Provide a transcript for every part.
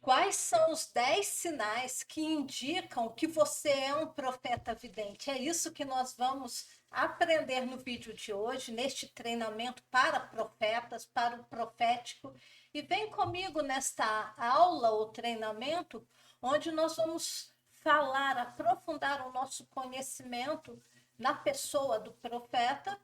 Quais são os 10 sinais que indicam que você é um profeta vidente? É isso que nós vamos aprender no vídeo de hoje, neste treinamento para profetas, para o profético. E vem comigo nesta aula ou treinamento, onde nós vamos falar, aprofundar o nosso conhecimento na pessoa do profeta.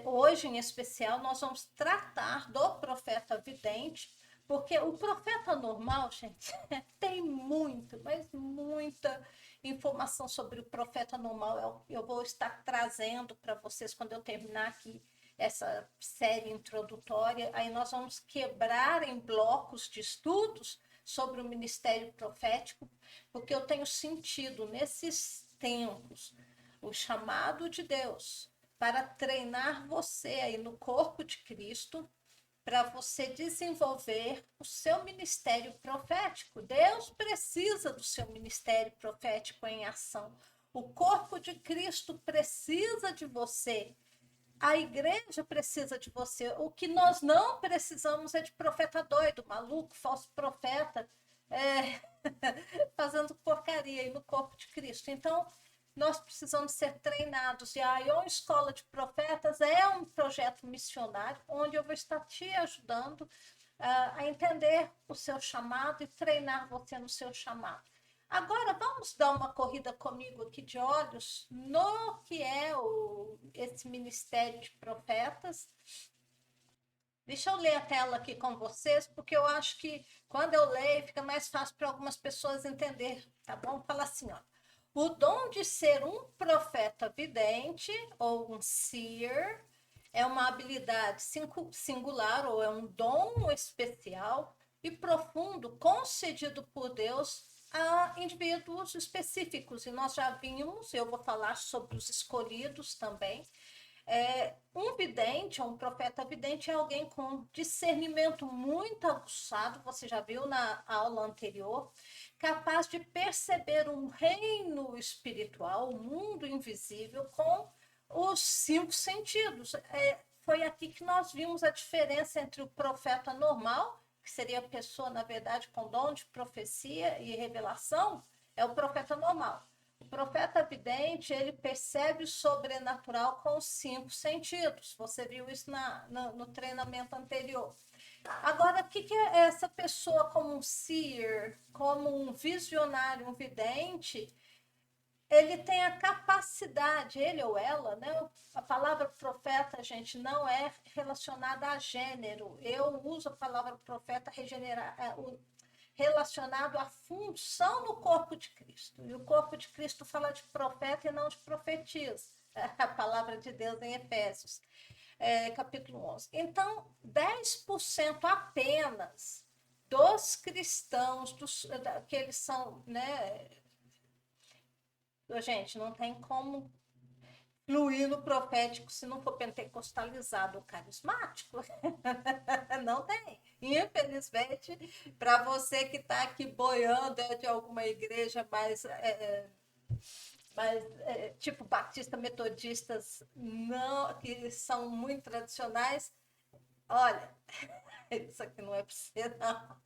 Hoje, em especial, nós vamos tratar do profeta vidente, porque o profeta normal, gente, tem muito, mas muita informação sobre o profeta normal. Eu vou estar trazendo para vocês quando eu terminar aqui essa série introdutória. Aí nós vamos quebrar em blocos de estudos sobre o ministério profético, porque eu tenho sentido nesses tempos o chamado de Deus para treinar você aí no corpo de Cristo, para você desenvolver o seu ministério profético. Deus precisa do seu ministério profético em ação. O corpo de Cristo precisa de você. A igreja precisa de você. O que nós não precisamos é de profeta doido, maluco, falso profeta, é, fazendo porcaria aí no corpo de Cristo. Então, nós precisamos ser treinados. E a Ion Escola de Profetas é um projeto missionário onde eu vou estar te ajudando a entender o seu chamado e treinar você no seu chamado. Agora, vamos dar uma corrida comigo aqui de olhos no que é esse ministério de profetas. Deixa eu ler a tela aqui com vocês, porque eu acho que quando eu leio fica mais fácil para algumas pessoas entender, tá bom? Fala assim, ó. O dom de ser um profeta vidente ou um seer é uma habilidade singular ou é um dom especial e profundo concedido por Deus a indivíduos específicos. E nós já vimos, eu vou falar sobre os escolhidos também. Um vidente, um profeta vidente, é alguém com discernimento muito aguçado, você já viu na aula anterior, capaz de perceber um reino espiritual, um mundo invisível, com os cinco sentidos. Foi aqui que nós vimos a diferença entre o profeta normal, que seria a pessoa, na verdade, com dom de profecia e revelação, é o profeta normal. O profeta vidente, ele percebe o sobrenatural com os cinco sentidos. Você viu isso no treinamento anterior. Agora, o que é essa pessoa como um seer, como um visionário, um vidente? Ele tem a capacidade, ele ou ela, né? A palavra profeta, gente, não é relacionada a gênero. Eu uso a palavra profeta relacionado à função no corpo de Cristo. E o corpo de Cristo fala de profeta e não de profetisa. A palavra de Deus em Efésios, capítulo 11. Então, 10% apenas dos cristãos, que eles são, né? Gente, não tem como fluir no profético se não for pentecostalizado ou carismático. Não tem. Infelizmente, para você que está aqui boiando de alguma igreja mais tipo batista, metodistas, não, que são muito tradicionais, olha, isso aqui não é para você, não.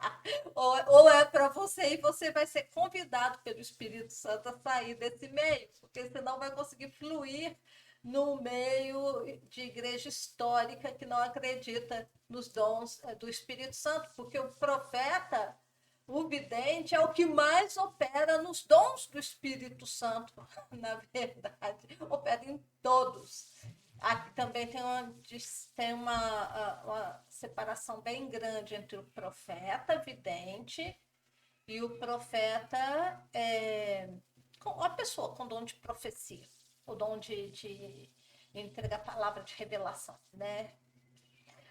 Ou é para você e você vai ser convidado pelo Espírito Santo a sair desse meio, porque senão vai conseguir fluir no meio de igreja histórica que não acredita nos dons do Espírito Santo, porque o profeta, o vidente, é o que mais opera nos dons do Espírito Santo, na verdade, opera em todos. Aqui também tem uma separação bem grande entre o profeta vidente e o profeta, a pessoa com dom de profecia, o dom de entregar a palavra de revelação, né?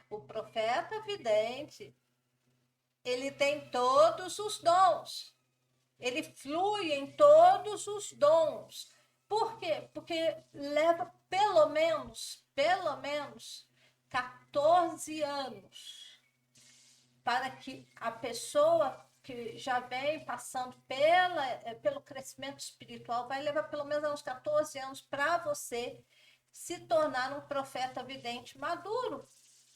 O profeta vidente, ele tem todos os dons, ele flui em todos os dons. Por quê? Porque leva pelo menos 14 anos para que a pessoa que já vem passando pelo crescimento espiritual, vai levar pelo menos uns 14 anos para você se tornar um profeta vidente maduro.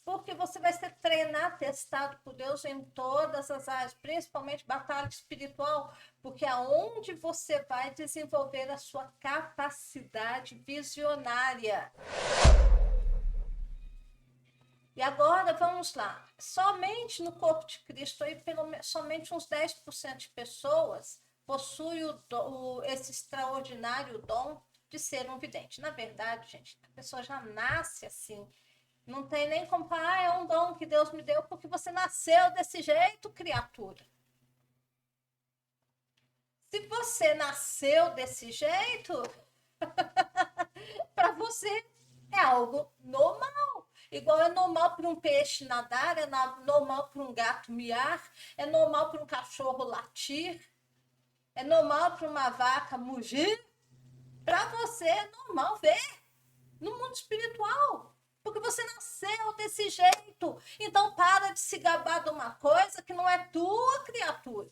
Porque você vai ser treinado, testado por Deus em todas as áreas, principalmente batalha espiritual, porque é onde você vai desenvolver a sua capacidade visionária. E agora vamos lá. Somente no corpo de Cristo, aí, somente uns 10% de pessoas possuem esse extraordinário dom de ser um vidente. Na verdade, gente, a pessoa já nasce assim. Não tem nem como falar, é um dom que Deus me deu porque você nasceu desse jeito, criatura. Se você nasceu desse jeito, para você é algo normal. Igual é normal para um peixe nadar, é normal para um gato miar, é normal para um cachorro latir, é normal para uma vaca mugir. Para você é normal ver no mundo espiritual. Porque você nasceu desse jeito. Então para de se gabar de uma coisa que não é tua, criatura.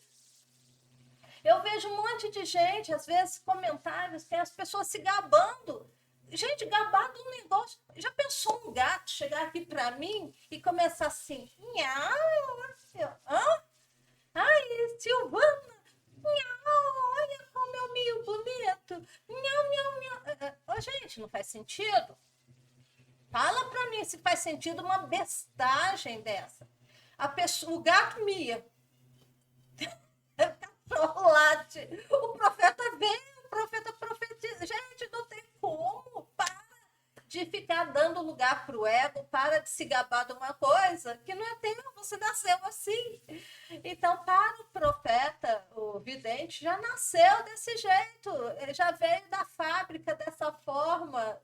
Eu vejo um monte de gente, às vezes, comentários, tem as pessoas se gabando. Gente, gabar de um negócio. Já pensou um gato chegar aqui para mim e começar assim? Nhau, hã? Ai, Silvana, nhau, olha como eu meio bonito. Nhau, nhau, nhau. Ô, gente, não faz sentido? Fala para mim se faz sentido uma bestagem dessa. O gato mia. Late. O profeta vem, o profeta profetiza. Gente, não tem como. Para de ficar dando lugar para o ego, para de se gabar de uma coisa que não é teu, você nasceu assim. Então, para o profeta, o vidente, já nasceu desse jeito, ele já veio da fábrica dessa forma.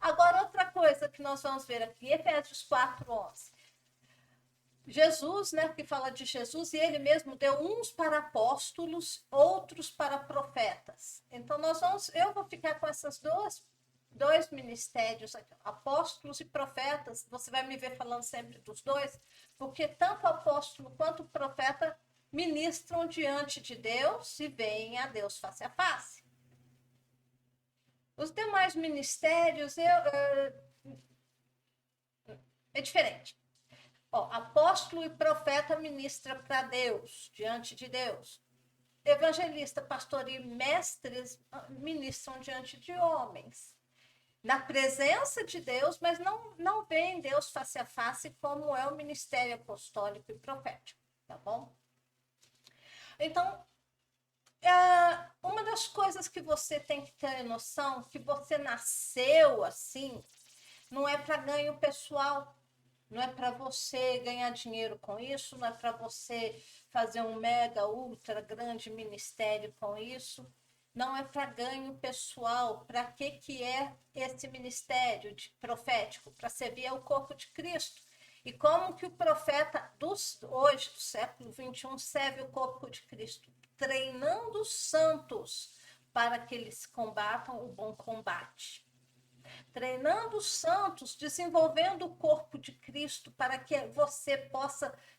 Agora, outra coisa que nós vamos ver aqui, Efésios 4:11. Jesus, né, que fala de Jesus, e ele mesmo deu uns para apóstolos, outros para profetas. Então eu vou ficar com essas dois ministérios, apóstolos e profetas. Você vai me ver falando sempre dos dois, porque tanto o apóstolo quanto o profeta ministram diante de Deus e veem a Deus face a face. Os demais ministérios é diferente. Apóstolo e profeta ministra para Deus, diante de Deus. Evangelista, pastor e mestres ministram diante de homens. Na presença de Deus, mas não veem Deus face a face, como é o ministério apostólico e profético, tá bom? Então, uma das coisas que você tem que ter noção, que você nasceu assim, não é para ganho pessoal. Não é para você ganhar dinheiro com isso, não é para você fazer um mega, ultra grande ministério com isso, não é para ganho pessoal. Para que é esse ministério profético? Para servir ao corpo de Cristo. E como que o profeta hoje, do século XXI, serve o corpo de Cristo? Treinando os santos para que eles combatam o bom combate. Treinando os santos, desenvolvendo o corpo de Cristo para que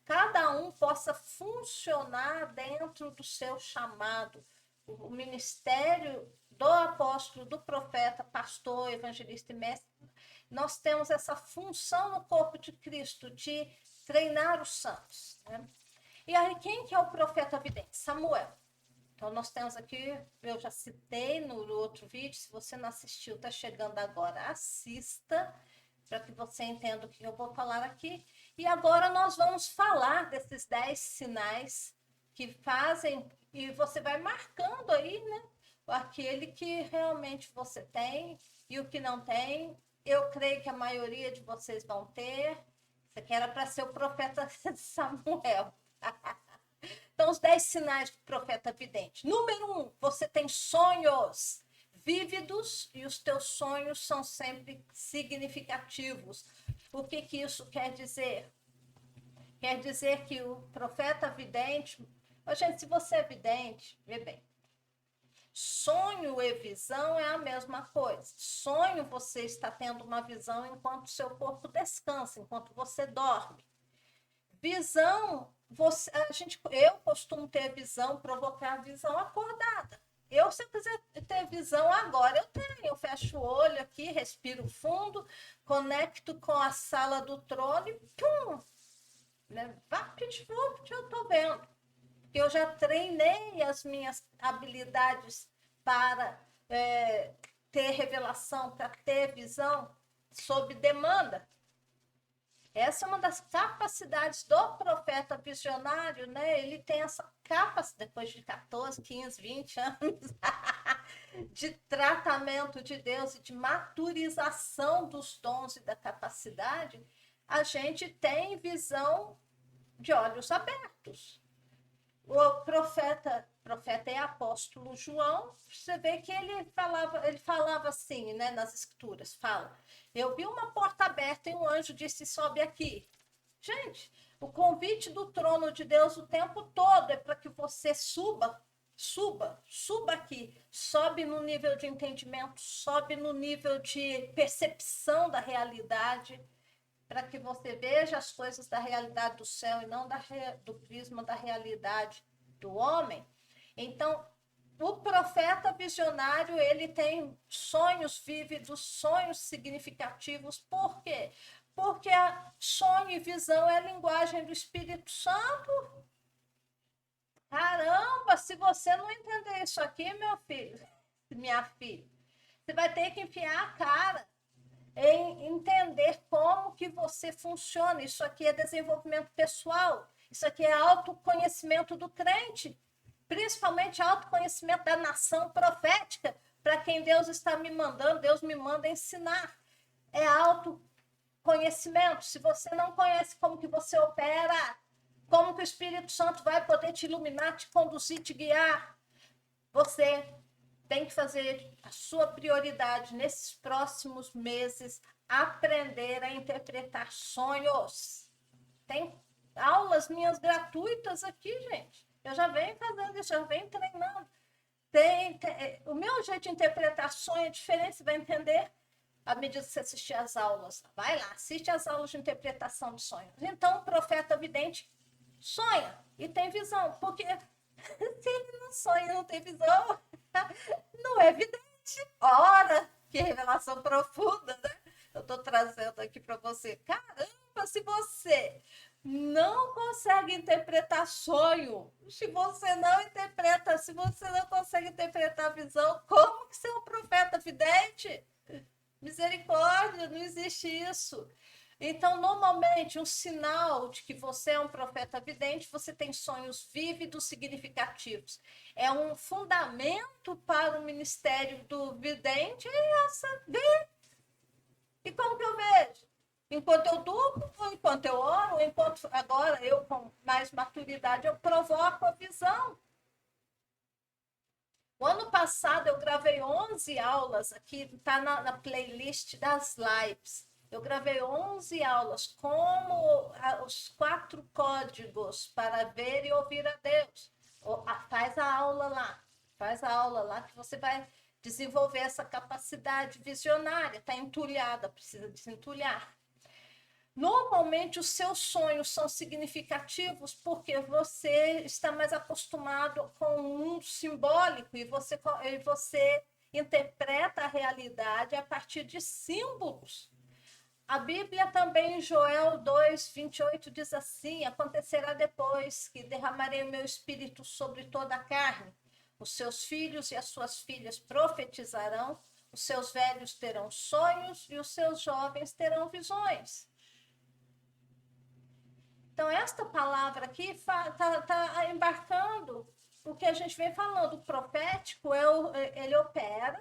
cada um possa funcionar dentro do seu chamado. O ministério do apóstolo, do profeta, pastor, evangelista e mestre, nós temos essa função no corpo de Cristo de treinar os santos, né? E aí, quem que é o profeta vidente? Samuel. Então, nós temos aqui, eu já citei no outro vídeo, se você não assistiu, está chegando agora, assista, para que você entenda o que eu vou falar aqui. E agora nós vamos falar desses 10 sinais que fazem, e você vai marcando aí, né? Aquele que realmente você tem e o que não tem. Eu creio que a maioria de vocês vão ter. Isso aqui era para ser o profeta Samuel. Então, os 10 sinais do profeta vidente. Número 1, você tem sonhos vívidos e os teus sonhos são sempre significativos. O que isso quer dizer? Quer dizer que o profeta vidente... Gente, se você é vidente, vê bem. Sonho e visão é a mesma coisa. Sonho, você está tendo uma visão enquanto o seu corpo descansa, enquanto você dorme. Visão, eu costumo ter visão, provocar visão acordada. se eu quiser ter visão agora, eu tenho. Eu fecho o olho aqui, respiro fundo, conecto com a sala do trono e pum! Né? Vapt-vupt, eu estou vendo. Eu já treinei as minhas habilidades para ter revelação, para ter visão sob demanda. Essa é uma das capacidades do profeta visionário, né? Ele tem essa capacidade, depois de 14, 15, 20 anos, de tratamento de Deus e de maturização dos dons e da capacidade, a gente tem visão de olhos abertos. O profeta e apóstolo João, você vê que ele falava assim, né, nas escrituras, fala, eu vi uma porta aberta e um anjo disse, sobe aqui. Gente, o convite do trono de Deus o tempo todo é para que você suba aqui, sobe no nível de entendimento, sobe no nível de percepção da realidade, para que você veja as coisas da realidade do céu e não do prisma da realidade do homem. Então, o profeta visionário, ele tem sonhos vívidos, sonhos significativos. Por quê? Porque sonho e visão é a linguagem do Espírito Santo. Caramba, se você não entender isso aqui, meu filho, minha filha, você vai ter que enfiar a cara em entender como que você funciona. Isso aqui é desenvolvimento pessoal, isso aqui é autoconhecimento do crente, principalmente autoconhecimento da nação profética, para quem Deus está me mandando, Deus me manda ensinar. É autoconhecimento. Se você não conhece como que você opera, como que o Espírito Santo vai poder te iluminar, te conduzir, te guiar, você tem que fazer a sua prioridade nesses próximos meses, aprender a interpretar sonhos. Tem aulas minhas gratuitas aqui, gente. Eu já venho fazendo isso, já venho treinando. O meu jeito de interpretar sonho é diferente, você vai entender à medida que você assistir às aulas. Vai lá, assiste às aulas de interpretação de sonhos. Então, o profeta vidente sonha e tem visão, porque se ele não sonha e não tem visão, não é evidente. Ora, que revelação profunda, né? Eu estou trazendo aqui para você. Caramba, se você não consegue interpretar sonho, se você não interpreta, se você não consegue interpretar a visão, como que você é um profeta vidente? Misericórdia, não existe isso. Então, normalmente, um sinal de que você é um profeta vidente, você tem sonhos vívidos, significativos. É um fundamento para o ministério do vidente, é essa, ver. E como que eu vejo? Enquanto eu durmo, ou enquanto eu oro, ou enquanto agora eu, com mais maturidade, eu provoco a visão. O ano passado eu gravei 11 aulas, aqui está na playlist das lives. Eu gravei 11 aulas, como os 4 códigos para ver e ouvir a Deus. Faz a aula lá que você vai desenvolver essa capacidade visionária. Está entulhada, precisa desentulhar. Normalmente os seus sonhos são significativos porque você está mais acostumado com o mundo simbólico e você interpreta a realidade a partir de símbolos. A Bíblia também, em Joel 2:28, diz assim: acontecerá depois que derramarei o meu espírito sobre toda a carne. Os seus filhos e as suas filhas profetizarão, os seus velhos terão sonhos e os seus jovens terão visões. Então, esta palavra aqui está embarcando o que a gente vem falando. O profético, ele opera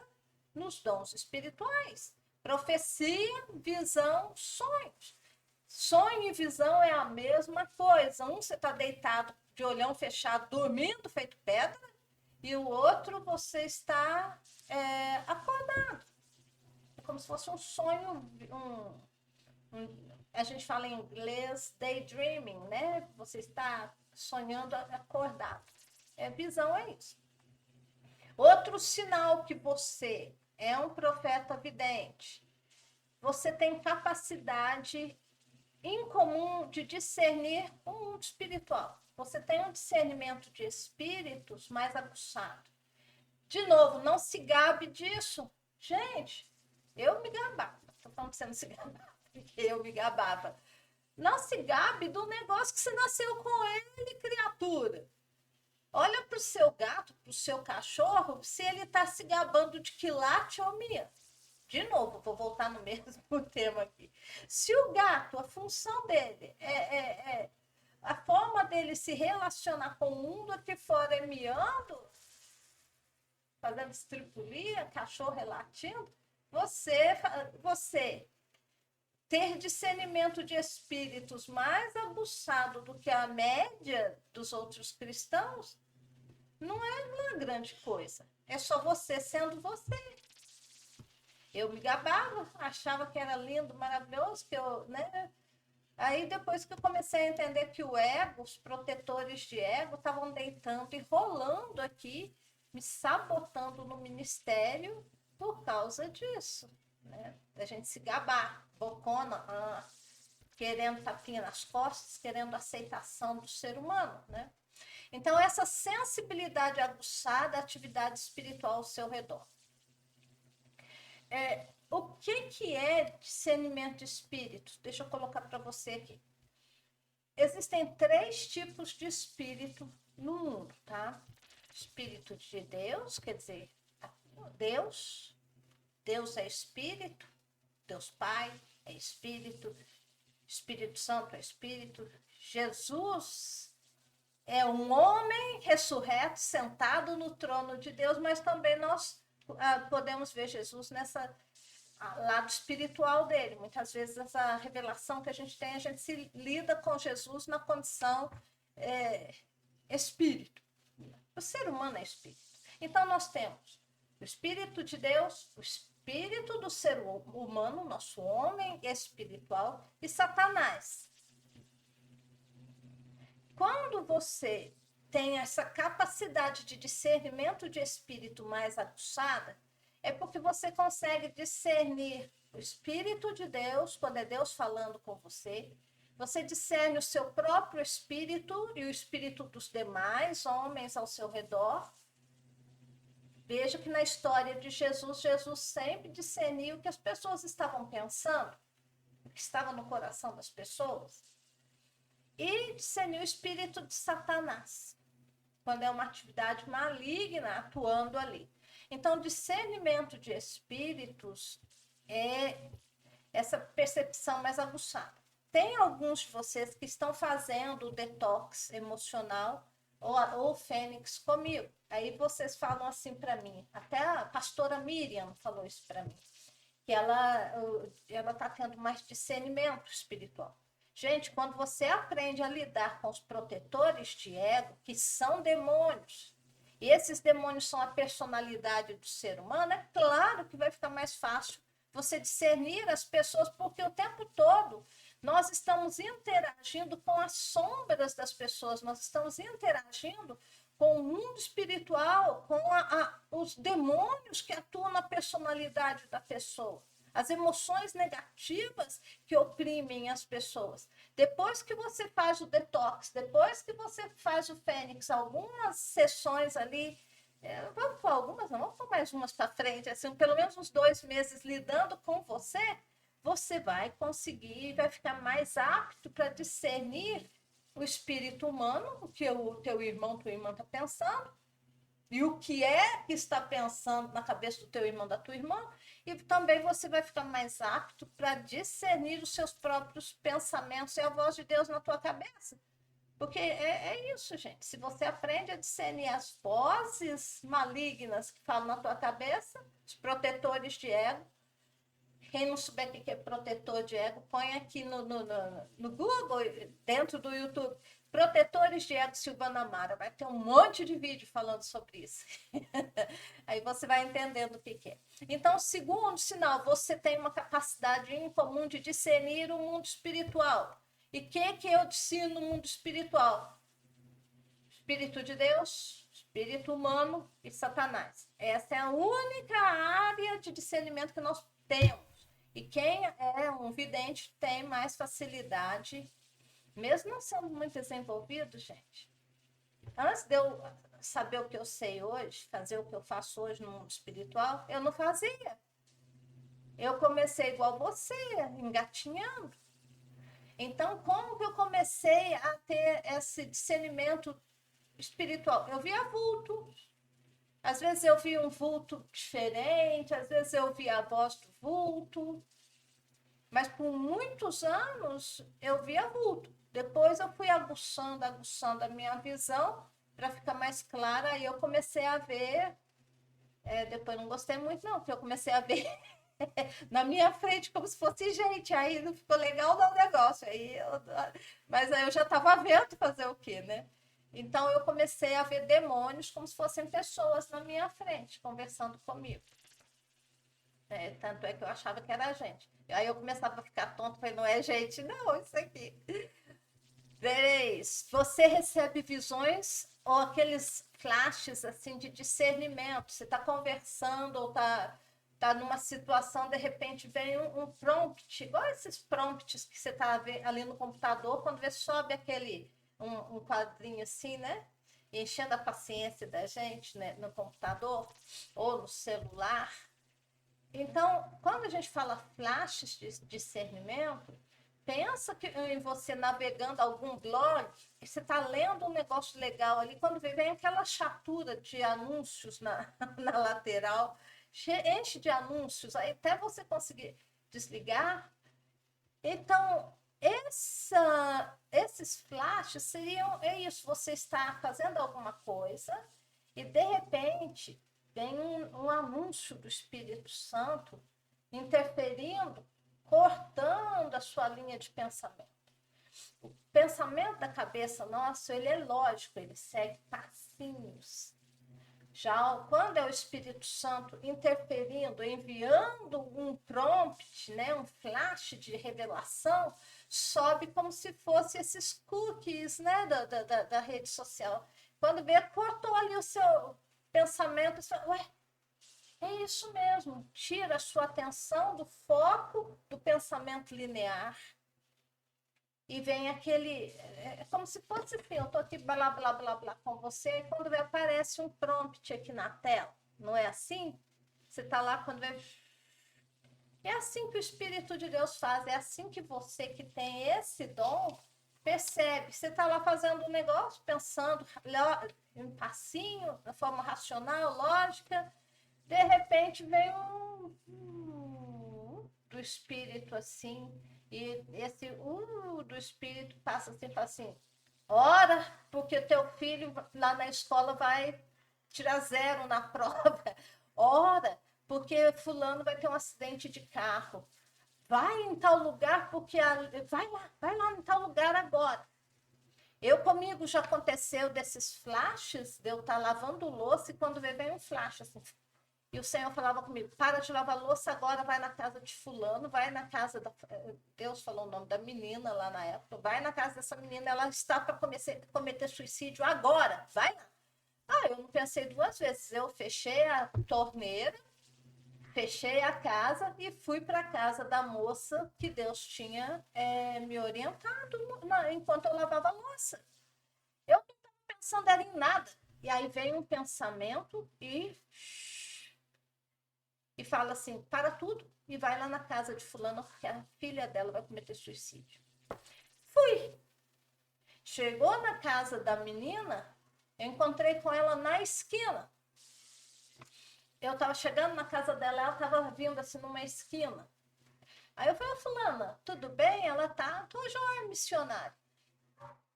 nos dons espirituais. Profecia, visão, sonhos. Sonho e visão é a mesma coisa. Um você está deitado de olhão fechado, dormindo, feito pedra, e o outro você está acordado. É como se fosse um sonho, a gente fala em inglês daydreaming, né? Você está sonhando acordado. Visão é isso. Outro sinal que você é um profeta vidente, você tem capacidade incomum de discernir o mundo espiritual. Você tem um discernimento de espíritos mais aguçado. De novo, não se gabe disso. Gente, eu me gabava. Estou falando que você não se gabava, porque eu me gabava. Não se gabe do negócio que você nasceu com ele, criatura. Olha para o seu gato, para o seu cachorro, se ele está se gabando de quilate ou minha. De novo, vou voltar no mesmo tema aqui. Se o gato, a função dele a forma dele se relacionar com o mundo aqui fora é miando, fazendo estripulia, cachorro relatindo, você ter discernimento de espíritos mais aguçado do que a média dos outros cristãos não é uma grande coisa. É só você sendo você. Eu me gabava, achava que era lindo, maravilhoso, que eu, né? Aí depois que eu comecei a entender que o ego, os protetores de ego, estavam deitando e rolando aqui, me sabotando no ministério por causa disso, né? Da gente se gabar, bocona, querendo tapinha nas costas, querendo aceitação do ser humano, né? Então, essa sensibilidade aguçada à atividade espiritual ao seu redor. O que é discernimento de espíritos? Deixa eu colocar para você aqui. Existem 3 tipos de espírito no mundo, tá? Espírito de Deus, quer dizer, Deus é espírito, Deus Pai é espírito, Espírito Santo é espírito, Jesus é um homem ressurreto, sentado no trono de Deus, mas também nós podemos ver Jesus nessa lado espiritual dele. Muitas vezes essa revelação que a gente tem, a gente se lida com Jesus na condição espírito. O ser humano é espírito. Então nós temos o espírito de Deus, o espírito do ser humano, nosso homem espiritual, e Satanás. Quando você tem essa capacidade de discernimento de espírito mais aguçada, é porque você consegue discernir o Espírito de Deus, quando é Deus falando com você. Você discerne o seu próprio espírito e o espírito dos demais homens ao seu redor. Veja que na história de Jesus, Jesus sempre discerniu o que as pessoas estavam pensando, o que estava no coração das pessoas. E discernir o espírito de Satanás, quando é uma atividade maligna atuando ali. Então, discernimento de espíritos é essa percepção mais aguçada. Tem alguns de vocês que estão fazendo o detox emocional ou Fênix comigo. Aí vocês falam assim para mim, até a pastora Miriam falou isso para mim, que ela está tendo mais discernimento espiritual. Gente, quando você aprende a lidar com os protetores de ego, que são demônios, e esses demônios são a personalidade do ser humano, é claro que vai ficar mais fácil você discernir as pessoas, porque o tempo todo nós estamos interagindo com as sombras das pessoas, nós estamos interagindo com o mundo espiritual, com os demônios que atuam na personalidade da pessoa, as emoções negativas que oprimem as pessoas. Depois que você faz o detox, depois que você faz o Fênix, algumas sessões ali, vamos por algumas, não vamos por mais umas para frente, assim, pelo menos uns 2 meses lidando com você, você vai conseguir, vai ficar mais apto para discernir o espírito humano, o que o teu irmão, tua irmã está pensando, e o que é que está pensando na cabeça do teu irmão, da tua irmã, e também você vai ficar mais apto para discernir os seus próprios pensamentos e a voz de Deus na tua cabeça. Porque é isso, gente. Se você aprende a discernir as vozes malignas que falam na tua cabeça, os protetores de ego, quem não souber o que é protetor de ego, põe aqui no Google, dentro do YouTube, protetores de ego Silvana Amara. Vai ter um monte de vídeo falando sobre isso. Aí você vai entendendo o que é. Então, segundo sinal, você tem uma capacidade incomum de discernir o mundo espiritual. E o que eu discerno no mundo espiritual? Espírito de Deus, espírito humano e Satanás. Essa é a única área de discernimento que nós temos. E quem é um vidente tem mais facilidade, mesmo não sendo muito desenvolvido, gente. Antes de eu saber o que eu sei hoje, fazer o que eu faço hoje no mundo espiritual, eu não fazia. Eu comecei igual você, engatinhando. Então, como que eu comecei a ter esse discernimento espiritual? Eu via vulto. Às vezes eu via um vulto diferente, às vezes eu via a voz do vulto. Mas por muitos anos eu via vulto. Depois eu fui aguçando a minha visão para ficar mais clara. Aí eu comecei a ver. Depois não gostei muito, não, porque eu comecei a ver na minha frente como se fosse gente. Aí não ficou legal não o negócio. Mas aí eu já estava vendo fazer o quê, né? Então eu comecei a ver demônios como se fossem pessoas na minha frente, conversando comigo. Tanto é que eu achava que era gente. Aí eu começava a ficar tonto, falei, não é gente, não, isso aqui. 3. Você recebe visões ou aqueles flashes assim de discernimento. Você está conversando ou tá numa situação, de repente vem um prompt, igual esses prompts que você está ali no computador, quando vê sobe um quadrinho assim, né? Enchendo a paciência da gente, né? No computador ou no celular. Então, quando a gente fala flashes de discernimento, pensa que em você navegando algum blog, e você está lendo um negócio legal ali, quando vem aquela chatura de anúncios na lateral, enche de anúncios, aí até você conseguir desligar. Então, esses flashes seriam, isso, você está fazendo alguma coisa e, de repente, vem um anúncio do Espírito Santo interferindo, cortando a sua linha de pensamento. O pensamento da cabeça nossa, ele é lógico, ele segue passinhos. Já quando é o Espírito Santo interferindo, enviando um prompt, né, um flash de revelação, sobe como se fosse esses cookies, né, da rede social. Quando vê, cortou ali o seu pensamento, você, ué, é isso mesmo, tira a sua atenção do foco do pensamento linear e vem aquele, como se fosse assim, eu estou aqui blá, blá, blá, blá com você, e quando aparece um prompt aqui na tela, não é assim? Você está lá, quando vê... É assim que o Espírito de Deus faz, é assim que você que tem esse dom, percebe. Você está lá fazendo um negócio, pensando em passinho, de forma racional, lógica, de repente vem do Espírito assim, e esse do Espírito passa assim, fala assim, ora, porque teu filho lá na escola vai tirar 0 na prova. Ora, porque fulano vai ter um acidente de carro. Vai em tal lugar, porque vai lá em tal lugar agora. Comigo já aconteceu desses flashes, de eu estar lavando louça e quando vem um flash assim, e o Senhor falava comigo, para de lavar louça agora, vai na casa de fulano, vai na casa da... Deus falou o nome da menina lá na época, vai na casa dessa menina, ela está para cometer suicídio agora, vai lá. Eu não pensei 2 vezes, eu fechei a torneira, fechei a casa e fui para a casa da moça que Deus tinha me orientado enquanto eu lavava a louça. Eu não estava pensando era em nada. E aí vem um pensamento e fala assim, para tudo e vai lá na casa de fulano, porque a filha dela vai cometer suicídio. Fui. Chegou na casa da menina, eu encontrei com ela na esquina. Eu estava chegando na casa dela, ela estava vindo assim numa esquina. Aí eu falei, fulana, tudo bem? Ela tá, tô joia, missionária.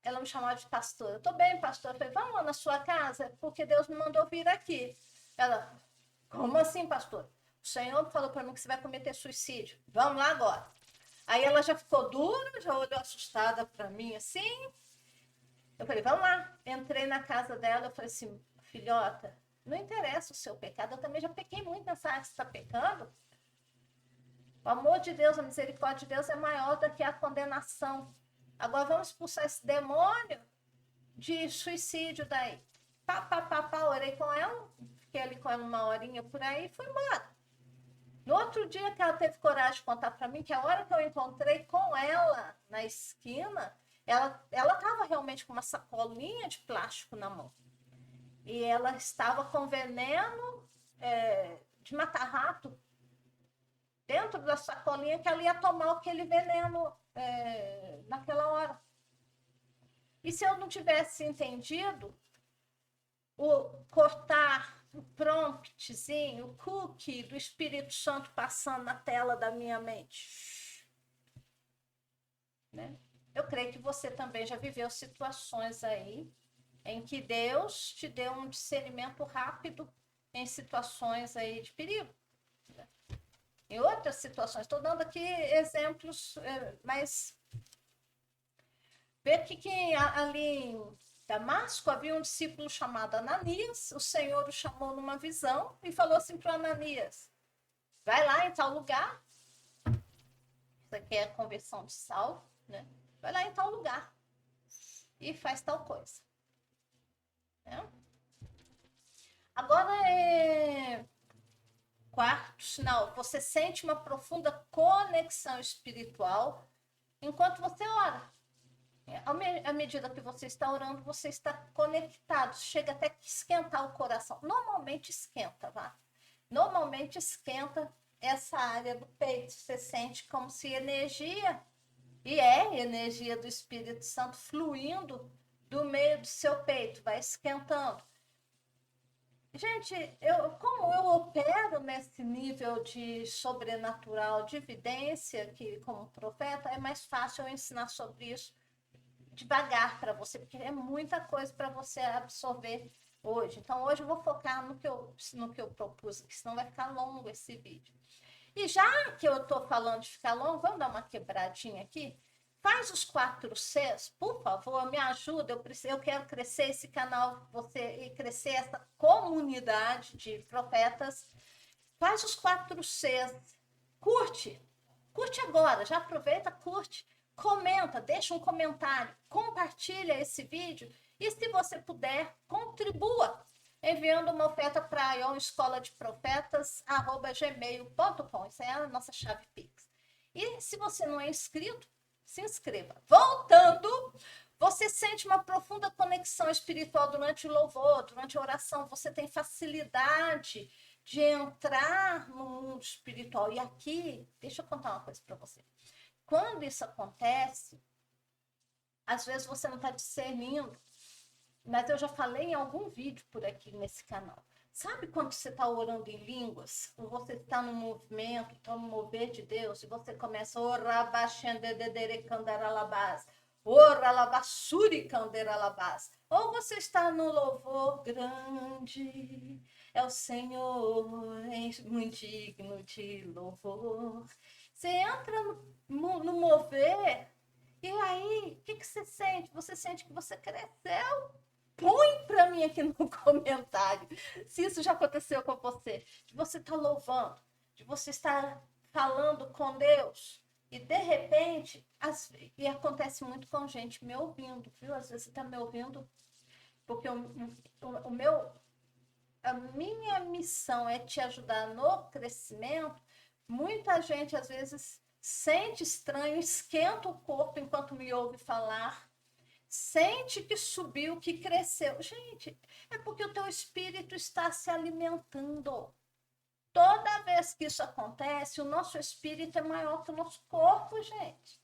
Ela me chamava de pastora. Tô bem, pastora. Eu falei, vamos lá na sua casa, porque Deus me mandou vir aqui. Ela, como assim, pastor? O Senhor falou para mim que você vai cometer suicídio. Vamos lá agora. Aí ela já ficou dura, já olhou assustada para mim assim. Eu falei, vamos lá. Entrei na casa dela, eu falei assim, filhota, não interessa o seu pecado, eu também já pequei muito nessa área que você está pecando. O amor de Deus, a misericórdia de Deus é maior do que a condenação. Agora vamos expulsar esse demônio de suicídio daí. Orei com ela, fiquei ali com ela 1 horinha por aí e fui embora. No outro dia que ela teve coragem de contar para mim, que a hora que eu encontrei com ela na esquina, ela estava realmente com uma sacolinha de plástico na mão. e ela estava com veneno de matar rato dentro da sacolinha, que ela ia tomar aquele veneno naquela hora. E se eu não tivesse entendido, cortar o promptzinho, o cookie do Espírito Santo passando na tela da minha mente, né? Eu creio que você também já viveu situações aí em que Deus te deu um discernimento rápido em situações aí de perigo. Né? Em outras situações, estou dando aqui exemplos, mas vê que ali em Damasco havia um discípulo chamado Ananias, o Senhor o chamou numa visão e falou assim para Ananias, vai lá em tal lugar, isso aqui é a conversão de Saulo, né? Vai lá em tal lugar e faz tal coisa. Né? Agora, quarto sinal, você sente uma profunda conexão espiritual enquanto você ora. À medida que você está orando, você está conectado, chega até que esquentar o coração. Normalmente esquenta, tá? Normalmente esquenta essa área do peito. Você sente como se energia, e energia do Espírito Santo fluindo do meio do seu peito, vai esquentando. Gente, como eu opero nesse nível de sobrenatural, de evidência, que como profeta, é mais fácil eu ensinar sobre isso devagar para você, porque é muita coisa para você absorver hoje. Então, hoje eu vou focar no que eu propus, que senão vai ficar longo esse vídeo. E já que eu estou falando de ficar longo, vamos dar uma quebradinha aqui? Faz os 4 Cs, por favor, me ajuda. Eu quero crescer esse canal, e crescer essa comunidade de profetas. Faz os 4 Cs. Curte. Curte agora. Já aproveita, curte. Comenta, deixa um comentário. Compartilha esse vídeo. E se você puder, contribua enviando uma oferta para a Ion Escola de Profetas@gmail.com. Essa é a nossa chave Pix. E se você não é inscrito, se inscreva. Voltando, você sente uma profunda conexão espiritual durante o louvor, durante a oração. Você tem facilidade de entrar no mundo espiritual. E aqui, deixa eu contar uma coisa para você. Quando isso acontece, às vezes você não está discernindo, mas eu já falei em algum vídeo por aqui nesse canal. Sabe quando você está orando em línguas, ou você está no movimento, está no mover de Deus, e você começa a orar, ou você está no louvor grande, é o Senhor, muito digno de louvor. Você entra no mover, e aí, o que você sente? Você sente que você cresceu? Põe para mim aqui no comentário se isso já aconteceu com você. De você estar louvando, de você estar falando com Deus. E de repente, e acontece muito com gente me ouvindo, viu? Às vezes você está me ouvindo, porque a minha missão é te ajudar no crescimento. Muita gente, às vezes, sente estranho, esquenta o corpo enquanto me ouve falar, sente que subiu, que cresceu. Gente, é porque o teu espírito está se alimentando. Toda vez que isso acontece, o nosso espírito é maior que o nosso corpo, gente.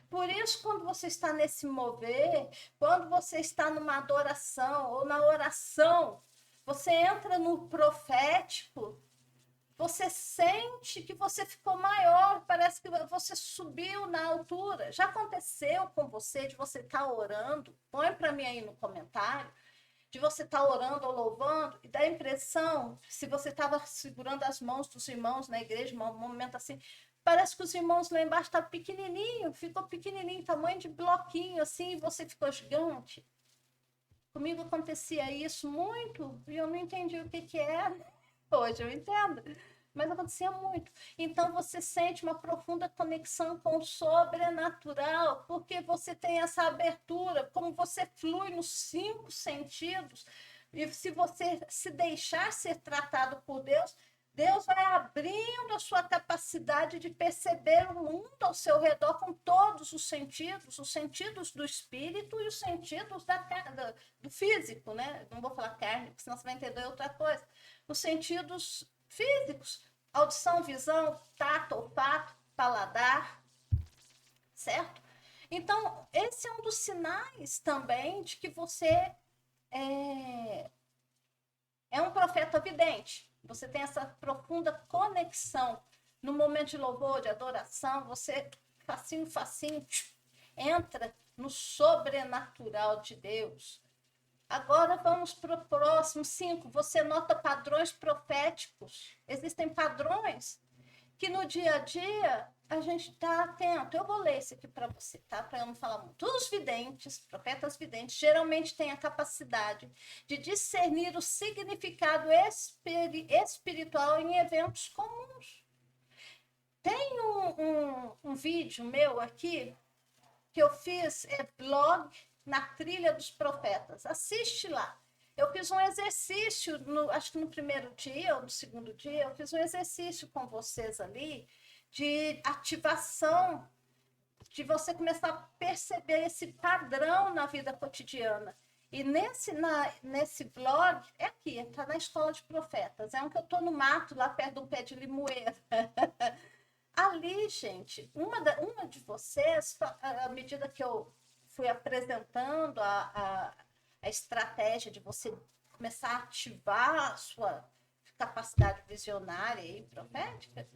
Por isso, quando você está nesse mover, quando você está numa adoração ou na oração, você entra no profético, você sente que você ficou maior, parece que você subiu na altura. Já aconteceu com você de você estar orando? Põe para mim aí no comentário. De você estar orando ou louvando e dá a impressão, se você estava segurando as mãos dos irmãos na igreja, um momento assim, parece que os irmãos lá embaixo estavam pequenininho, ficou pequenininho, tamanho de bloquinho assim, e você ficou gigante. Comigo acontecia isso muito e eu não entendi o que era. Hoje eu entendo, mas acontecia muito. Então você sente uma profunda conexão com o sobrenatural, porque você tem essa abertura, como você flui nos 5 sentidos, e se você se deixar ser tratado por Deus, Deus vai abrindo a sua capacidade de perceber o mundo ao seu redor com todos os sentidos do espírito e os sentidos do físico, né? Não vou falar carne, porque senão você vai entender outra coisa. Os sentidos físicos, audição, visão, tato, olfato, paladar, certo? Então, esse é um dos sinais também de que você é um profeta vidente. Você tem essa profunda conexão no momento de louvor, de adoração, você facinho, entra no sobrenatural de Deus. Agora vamos para o próximo 5. Você nota padrões proféticos. Existem padrões que no dia a dia a gente está atento. Eu vou ler esse aqui para você, tá? Para eu não falar muito. Os videntes, profetas videntes, geralmente têm a capacidade de discernir o significado espiritual em eventos comuns. Tem um vídeo meu aqui que eu fiz, blog na trilha dos profetas. Assiste lá. Eu fiz um exercício, acho que no primeiro dia ou no segundo dia, eu fiz um exercício com vocês ali de ativação, de você começar a perceber esse padrão na vida cotidiana. E nesse blog, é aqui, está na Escola de Profetas, é um que eu estou no mato, lá perto do pé de limoeira. Ali, gente, uma de vocês, à medida que eu fui apresentando a estratégia de você começar a ativar a sua capacidade visionária e profética,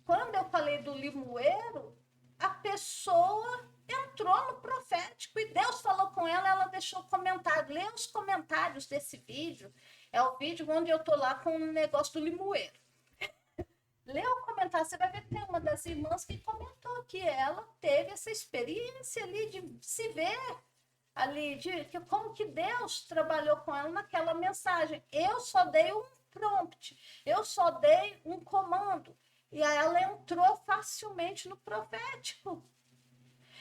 quando eu falei do limoeiro, a pessoa entrou no profético e Deus falou com ela, ela deixou comentário. Lê os comentários desse vídeo. É o vídeo onde eu tô lá com o negócio do limoeiro. Lê o comentário, você vai ver que tem uma das irmãs que comentou que ela teve essa experiência ali de se ver ali, de como que Deus trabalhou com ela naquela mensagem. Eu só dei um prompt, eu só dei um comando. E aí ela entrou facilmente no profético.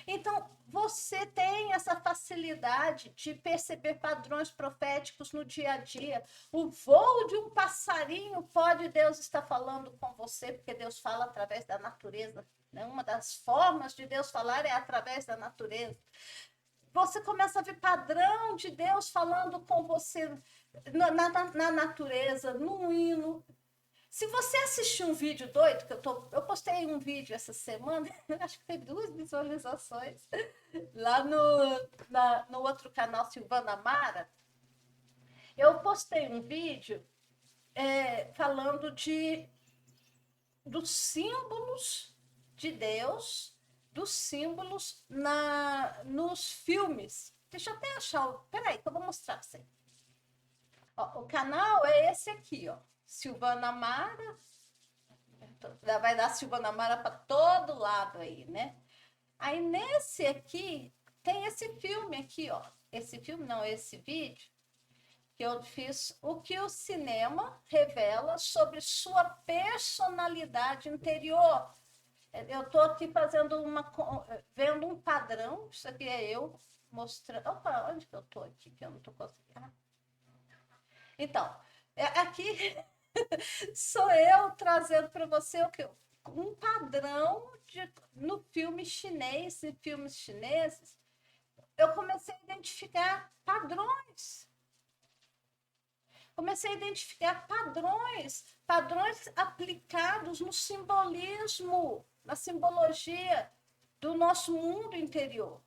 Então, você tem essa facilidade de perceber padrões proféticos no dia a dia. O voo de um passarinho pode Deus estar falando com você, porque Deus fala através da natureza. Né? Uma das formas de Deus falar é através da natureza. Você começa a ver padrão de Deus falando com você na natureza, no hino. Se você assistir um vídeo doido, que eu postei um vídeo essa semana, acho que teve 2 visualizações, lá no outro canal, Silvana Mara, eu postei um vídeo falando dos símbolos de Deus, dos símbolos nos filmes. Deixa eu até achar. Peraí, que eu vou mostrar para você. Ó, o canal é esse aqui, ó. Silvana Mara. Vai dar Silvana Mara para todo lado aí, né? Aí nesse aqui, tem esse filme aqui, ó. Esse filme, não, esse vídeo, que eu fiz o que o cinema revela sobre sua personalidade interior. Eu estou aqui vendo um padrão, isso aqui é eu mostrando. Opa, onde que eu estou aqui? Que eu não estou conseguindo. Então, aqui sou eu trazendo para você um padrão no filme chinês, em filmes chineses. Eu comecei a identificar padrões. Comecei a identificar padrões aplicados no simbolismo, na simbologia do nosso mundo interior.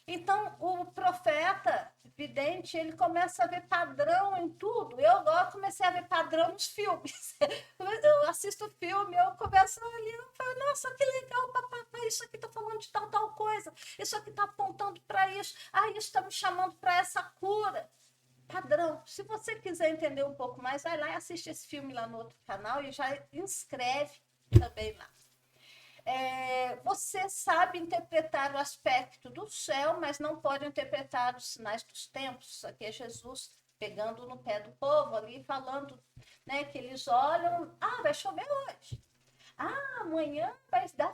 Então, o profeta vidente, ele começa a ver padrão em tudo. Eu agora comecei a ver padrão nos filmes. Eu assisto filme, eu começo ali, eu falo, nossa, que legal, papai, isso aqui está falando de tal coisa, isso aqui está apontando para isso, isso está me chamando para essa cura. Padrão. Se você quiser entender um pouco mais, vai lá e assiste esse filme lá no outro canal e já inscreve também lá. Você sabe interpretar o aspecto do céu, mas não pode interpretar os sinais dos tempos. Isso aqui é Jesus pegando no pé do povo ali, falando, né, que eles olham, vai chover hoje. Amanhã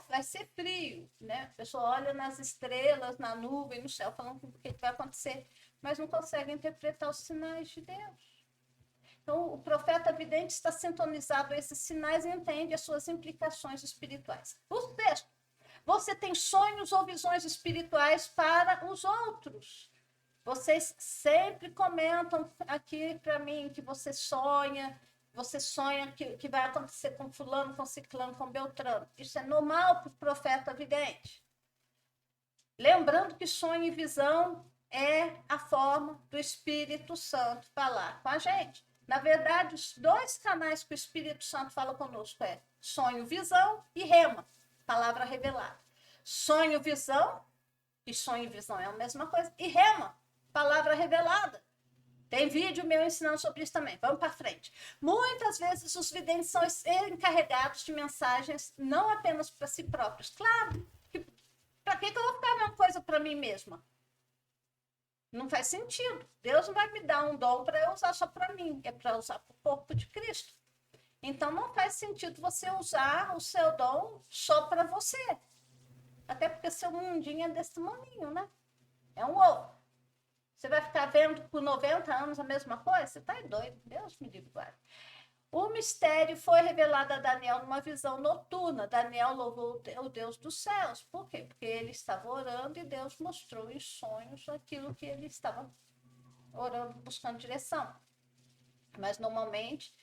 vai ser frio, né? A pessoa olha nas estrelas, na nuvem, no céu, falando o que vai acontecer, mas não consegue interpretar os sinais de Deus. Então, o profeta vidente está sintonizado a esses sinais e entende as suas implicações espirituais. O texto, você tem sonhos ou visões espirituais para os outros. Vocês sempre comentam aqui para mim que você sonha que vai acontecer com fulano, com ciclano, com beltrano. Isso é normal para o profeta vidente. Lembrando que sonho e visão é a forma do Espírito Santo falar com a gente. Na verdade, os dois canais que o Espírito Santo fala conosco é sonho, visão e rema, palavra revelada. Sonho, visão, e sonho e visão é a mesma coisa, e rema, palavra revelada. Tem vídeo meu ensinando sobre isso também. Vamos para frente. Muitas vezes os videntes são encarregados de mensagens não apenas para si próprios. Claro, para que eu vou ficar a mesma coisa para mim mesma? Não faz sentido. Deus não vai me dar um dom para eu usar só para mim, é para usar para o corpo de Cristo. Então não faz sentido você usar o seu dom só para você. Até porque seu mundinho é desse tamanho, né? É um ovo. Você vai ficar vendo por 90 anos a mesma coisa? Você está doido. Deus me livre, guarda. O mistério foi revelado a Daniel numa visão noturna. Daniel louvou o Deus dos céus. Por quê? Porque ele estava orando e Deus mostrou em sonhos aquilo que ele estava orando, buscando direção. Mas, normalmente,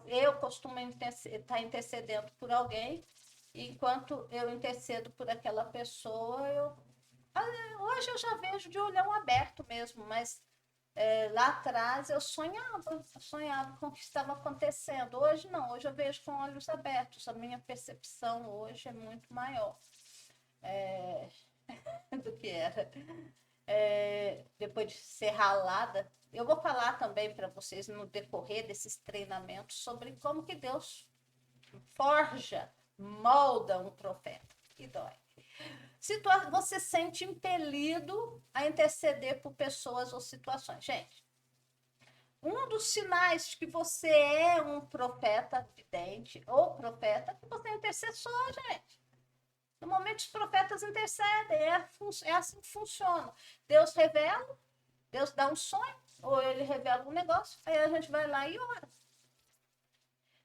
eu costumo estar intercedendo por alguém, e enquanto eu intercedo por aquela pessoa, hoje eu já vejo de olhão aberto mesmo, mas lá atrás eu sonhava com o que estava acontecendo. Hoje não, hoje eu vejo com olhos abertos. A minha percepção hoje é muito maior do que era. Depois de ser ralada, eu vou falar também para vocês no decorrer desses treinamentos sobre como que Deus forja, molda um profeta. E dói. Você sente impelido a interceder por pessoas ou situações. Gente, um dos sinais de que você é um profeta vidente ou profeta é que você é intercessor, gente. Normalmente os profetas intercedem, é assim que funciona. Deus revela, Deus dá um sonho, ou ele revela um negócio, aí a gente vai lá e ora.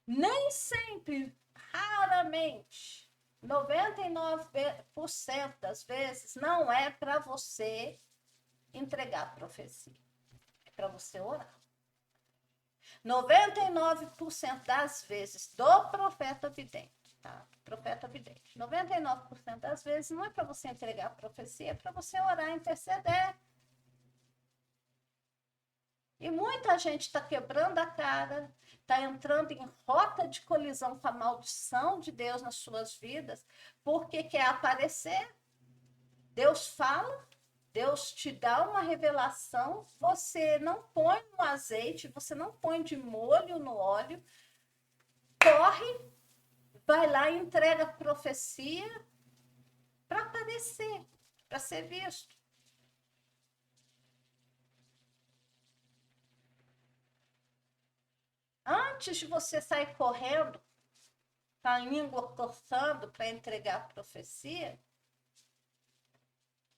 Nem sempre, raramente, 99% das vezes, não é para você entregar a profecia. É para você orar. 99% das vezes do profeta vidente, tá? Profeta vidente. 99% das vezes não é para você entregar a profecia, é para você orar e interceder. E muita gente está quebrando a cara, está entrando em rota de colisão com a maldição de Deus nas suas vidas, porque quer aparecer. Deus fala, Deus te dá uma revelação, você não põe no azeite, você não põe de molho no óleo, corre, vai lá e entrega a profecia para aparecer, para ser visto. Antes de você sair correndo, com a língua coçando para entregar a profecia,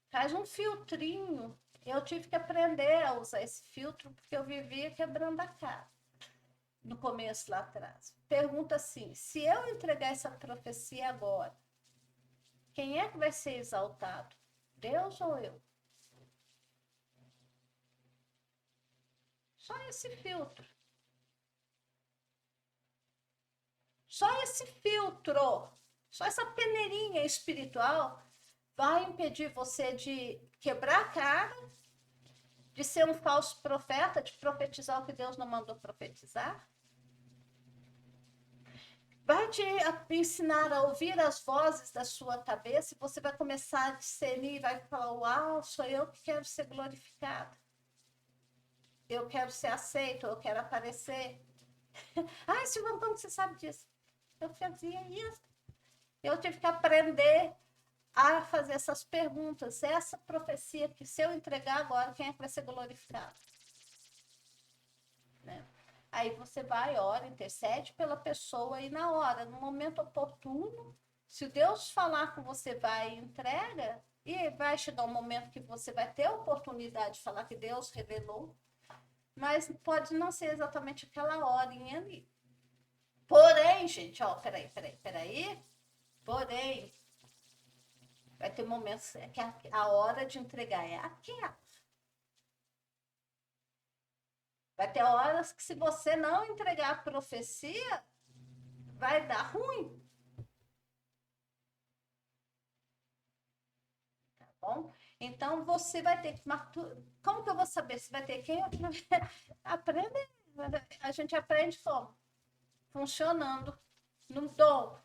faz um filtrinho. Eu tive que aprender a usar esse filtro porque eu vivia quebrando a cara no começo lá atrás. Pergunta assim: se eu entregar essa profecia agora, quem é que vai ser exaltado? Deus ou eu? Só esse filtro. Só esse filtro, só essa peneirinha espiritual vai impedir você de quebrar a cara, de ser um falso profeta, de profetizar o que Deus não mandou profetizar. Vai te ensinar a ouvir as vozes da sua cabeça e você vai começar a discernir e vai falar: uau, sou eu que quero ser glorificada. Eu quero ser aceito, eu quero aparecer. Ai, Silvana, como você sabe disso? Eu fazia isso. Eu tive que aprender a fazer essas perguntas. Essa profecia que, se eu entregar agora, quem é que vai ser glorificado? Né? Aí você vai, ora, intercede pela pessoa e na hora, no momento oportuno, se Deus falar com você, vai e entrega, e vai chegar um momento que você vai ter a oportunidade de falar que Deus revelou, mas pode não ser exatamente aquela horinha ali. Porém, gente, ó, peraí. Porém, vai ter momentos que a hora de entregar é aquela. Vai ter horas que, se você não entregar a profecia, vai dar ruim. Tá bom? Então, você vai ter que maturar. Como que eu vou saber? Você vai ter que aprender. A gente aprende como? Funcionando no dom.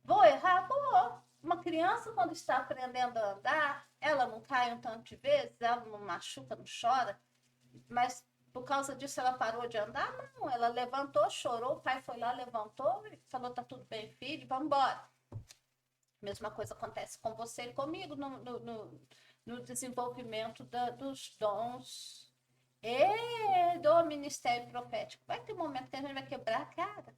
Vou errar? Vou. Uma criança, quando está aprendendo a andar, ela não cai um tanto de vezes, ela não machuca, não chora, mas por causa disso ela parou de andar? Não, ela levantou, chorou, o pai foi lá, levantou e falou, tá tudo bem, filho, vamos embora. Mesma coisa acontece com você e comigo no desenvolvimento dos dons e do ministério profético. Vai ter um momento que a gente vai quebrar a cara.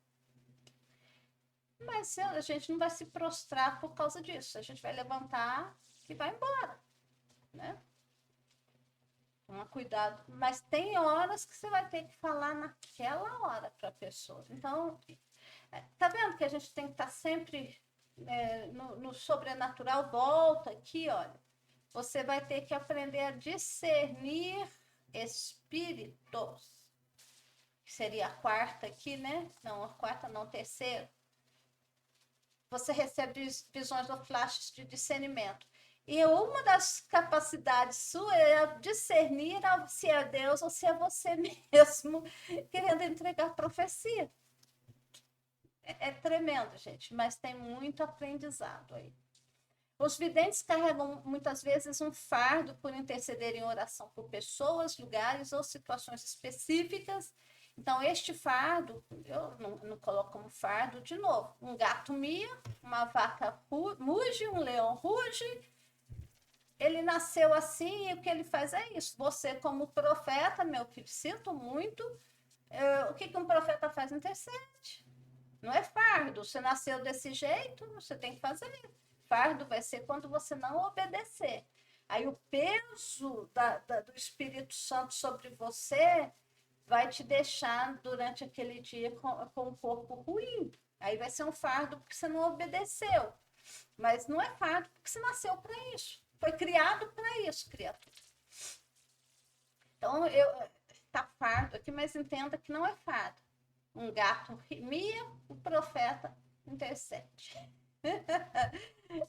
Mas a gente não vai se prostrar por causa disso. A gente vai levantar e vai embora, né? Toma cuidado. Mas tem horas que você vai ter que falar naquela hora para a pessoa. Então, tá vendo que a gente tem que estar sempre no sobrenatural? Volta aqui, olha. Você vai ter que aprender a discernir espíritos. Que seria a quarta aqui, né? Não, a quarta não, a terceira. Você recebe visões ou flashes de discernimento. E uma das capacidades sua é discernir se é Deus ou se é você mesmo querendo entregar profecia. É tremendo, gente, mas tem muito aprendizado aí. Os videntes carregam muitas vezes um fardo por interceder em oração por pessoas, lugares ou situações específicas. Então, este fardo, eu não coloco como fardo, de novo, um gato mia, uma vaca muge, um leão ruge, ele nasceu assim e o que ele faz é isso. Você, como profeta, meu filho, sinto muito, o que um profeta faz? Intercede. Não é fardo, você nasceu desse jeito, você tem que fazer. Fardo vai ser quando você não obedecer. Aí o peso do Espírito Santo sobre você vai te deixar durante aquele dia com um corpo ruim. Aí vai ser um fardo porque você não obedeceu. Mas não é fardo porque você nasceu para isso. Foi criado para isso, criatura. Então, tá fardo aqui, mas entenda que não é fardo. Um gato mia, o profeta intercede.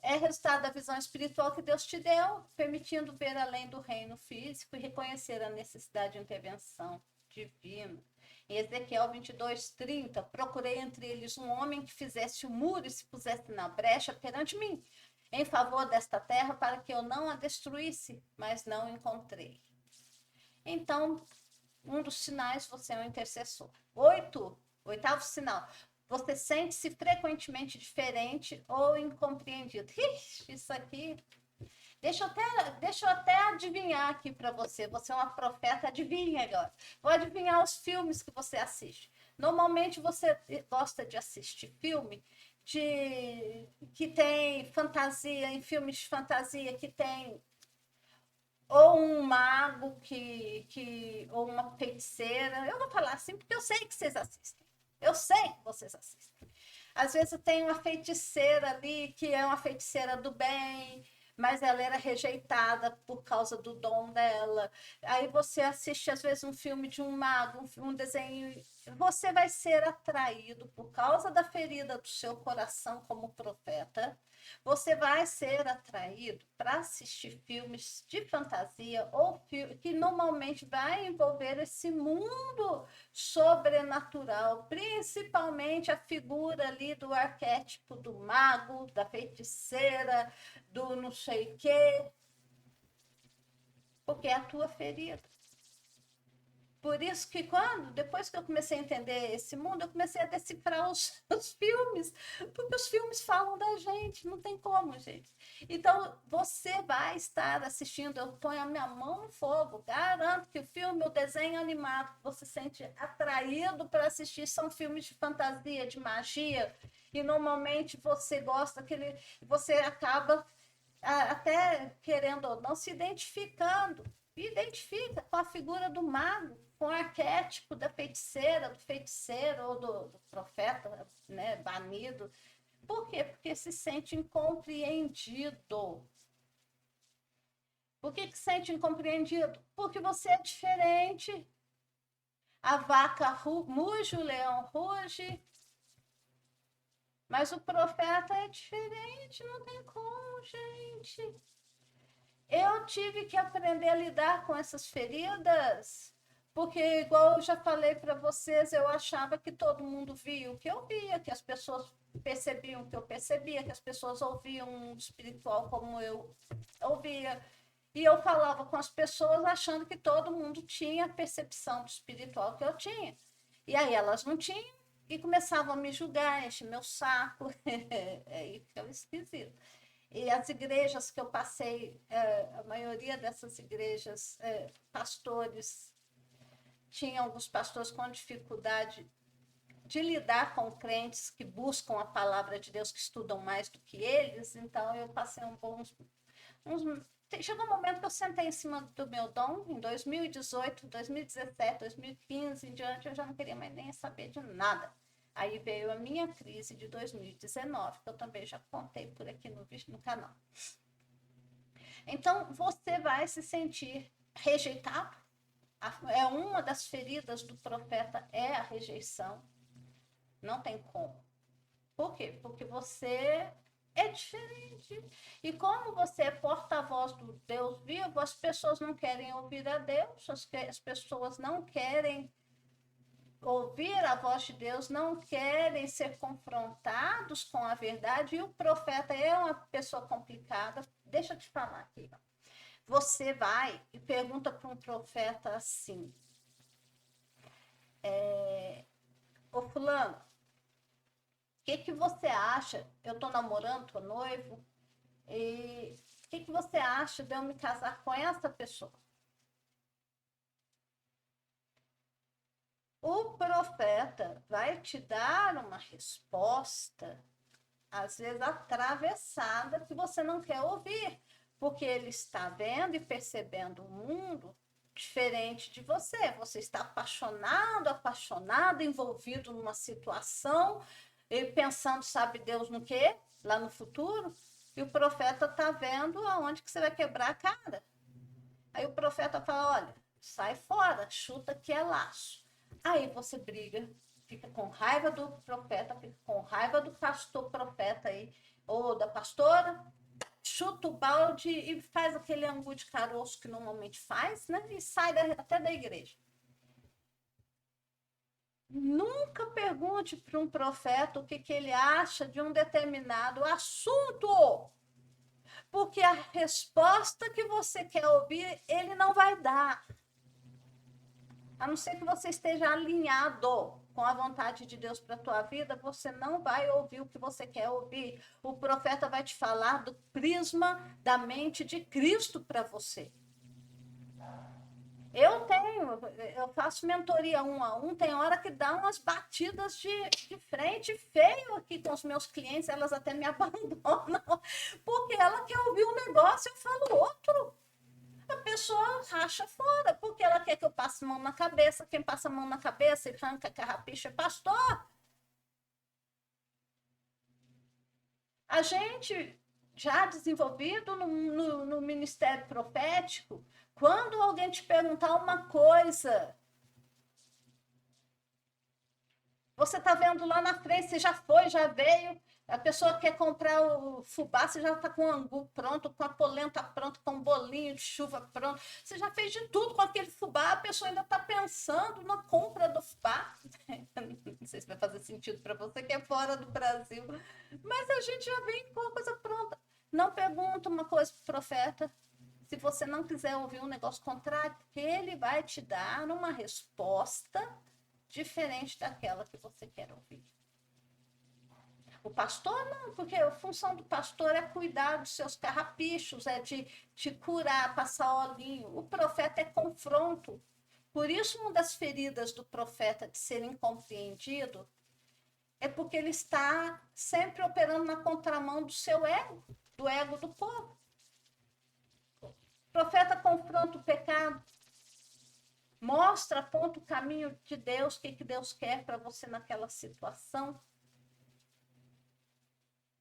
É resultado da visão espiritual que Deus te deu, permitindo ver além do reino físico e reconhecer a necessidade de intervenção divina. Em Ezequiel 22:30, procurei entre eles um homem que fizesse o muro e se pusesse na brecha perante mim, em favor desta terra, para que eu não a destruísse, mas não encontrei. Então, um dos sinais, você é um intercessor. Oitavo sinal, você sente-se frequentemente diferente ou incompreendido. Ixi, isso aqui. Deixa eu até adivinhar aqui para você. Você é uma profeta, adivinha agora. Vou adivinhar os filmes que você assiste. Normalmente você gosta de assistir filme que tem fantasia, em filmes de fantasia que tem ou um mago ou uma feiticeira. Eu vou falar assim porque eu sei que vocês assistem. Eu sei que vocês assistem. Às vezes tem uma feiticeira ali que é uma feiticeira do bem, mas ela era rejeitada por causa do dom dela. Aí você assiste, às vezes, um filme de um mago, um desenho. Você vai ser atraído por causa da ferida do seu coração como profeta. Você vai ser atraído para assistir filmes de fantasia ou que normalmente vai envolver esse mundo sobrenatural, principalmente a figura ali do arquétipo do mago, da feiticeira, do não sei o quê, porque é a tua ferida. Por isso que depois que eu comecei a entender esse mundo, eu comecei a decifrar os filmes, porque os filmes falam da gente, não tem como, gente. Então, você vai estar assistindo, eu ponho a minha mão no fogo, garanto que o filme, o desenho animado que você sente atraído para assistir são filmes de fantasia, de magia, e normalmente você gosta, você acaba até querendo ou não se identificando, identifica com a figura do mago. com o arquétipo da feiticeira, do feiticeiro ou do profeta, né, banido. Por quê? Porque se sente incompreendido. Por que se sente incompreendido? Porque você é diferente. A vaca muge, o leão ruge, mas o profeta é diferente, não tem como, gente. Eu tive que aprender a lidar com essas feridas, porque, igual eu já falei para vocês, eu achava que todo mundo via o que eu via, que as pessoas percebiam o que eu percebia, que as pessoas ouviam um espiritual como eu ouvia. E eu falava com as pessoas achando que todo mundo tinha a percepção do espiritual que eu tinha. E aí elas não tinham e começavam a me julgar, encher meu saco. Aí fica esquisito. E as igrejas que eu passei, a maioria dessas igrejas, pastores, tinha alguns pastores com dificuldade de lidar com crentes que buscam a palavra de Deus, que estudam mais do que eles. Então eu passei chegou um momento que eu sentei em cima do meu dom, em 2018, 2017, 2015 em diante, eu já não queria mais nem saber de nada. Aí veio a minha crise de 2019, que eu também já contei por aqui no canal. Então, você vai se sentir rejeitado. É uma das feridas do profeta, é a rejeição. Não tem como. Por quê? Porque você é diferente. E como você é porta-voz do Deus vivo, as pessoas não querem ouvir a Deus, as pessoas não querem ouvir a voz de Deus, não querem ser confrontados com a verdade, e o profeta é uma pessoa complicada. Deixa eu te falar aqui. Você vai e pergunta para um profeta assim: ô fulano, o que você acha? Eu estou namorando, estou noivo, e o que você acha de eu me casar com essa pessoa? O profeta vai te dar uma resposta, às vezes atravessada, que você não quer ouvir, porque ele está vendo e percebendo o mundo diferente de você. Você está apaixonado, apaixonada, envolvido numa situação, e pensando, sabe Deus no quê? Lá no futuro. E o profeta está vendo aonde que você vai quebrar a cara. Aí o profeta fala, olha, sai fora, chuta que é laço. Aí você briga, fica com raiva do profeta, fica com raiva do pastor profeta aí, ou da pastora, chuta o balde e faz aquele angu de caroço que normalmente faz, né? E sai até da igreja. Nunca pergunte para um profeta o que ele acha de um determinado assunto, porque a resposta que você quer ouvir, ele não vai dar. A não ser que você esteja alinhado com a vontade de Deus para a tua vida, você não vai ouvir o que você quer ouvir. O profeta vai te falar do prisma da mente de Cristo para você. Eu faço mentoria 1 a 1, tem hora que dá umas batidas de frente feio aqui com os meus clientes, elas até me abandonam, porque ela quer ouvir um negócio e eu falo outro. A pessoa racha fora, porque ela quer que eu passe a mão na cabeça. Quem passa a mão na cabeça e arranca carrapicho é pastor. A gente, já desenvolvido no ministério profético, quando alguém te perguntar uma coisa, você está vendo lá na frente, você já foi, já veio, a pessoa quer comprar o fubá, você já está com o angu pronto, com a polenta pronta, com um bolinho de chuva pronto. Você já fez de tudo com aquele fubá, a pessoa ainda está pensando na compra do fubá. Não sei se vai fazer sentido para você que é fora do Brasil, mas a gente já vem com a coisa pronta. Não pergunta uma coisa para o profeta se você não quiser ouvir um negócio contrário, porque ele vai te dar uma resposta diferente daquela que você quer ouvir. O pastor não, porque a função do pastor é cuidar dos seus carrapichos, é de te curar, passar olhinho. O profeta é confronto. Por isso, uma das feridas do profeta de ser incompreendido é porque ele está sempre operando na contramão do seu ego, do ego do povo. O profeta confronta o pecado. Mostra, aponta o caminho de Deus, o que Deus quer para você naquela situação.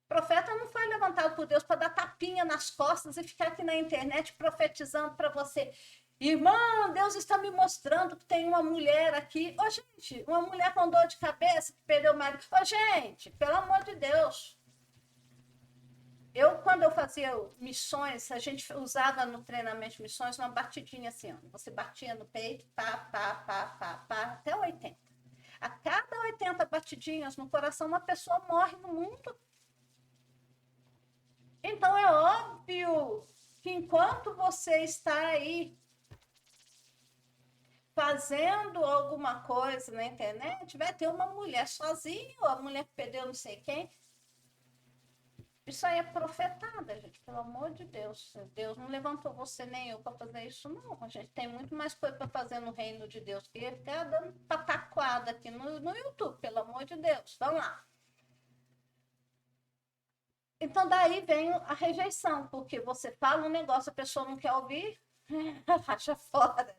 O profeta não foi levantado por Deus para dar tapinha nas costas e ficar aqui na internet profetizando para você. Irmã, Deus está me mostrando que tem uma mulher aqui. Ô, gente, uma mulher com dor de cabeça que perdeu o marido. Ô, gente, pelo amor de Deus. Quando eu fazia missões, a gente usava no treinamento de missões uma batidinha assim, ó. Você batia no peito, pá, pá, pá, pá, pá, até 80. A cada 80 batidinhas no coração, uma pessoa morre no mundo. Então é óbvio que enquanto você está aí fazendo alguma coisa na internet, vai ter uma mulher sozinha, ou a mulher que perdeu não sei quem. Isso aí é profetada, gente, pelo amor de Deus. Deus não levantou você nem eu para fazer isso, não. A gente tem muito mais coisa para fazer no reino de Deus que ficar dando pataquada aqui no YouTube, pelo amor de Deus. Vamos lá. Então, daí vem a rejeição, porque você fala um negócio, a pessoa não quer ouvir, racha fora.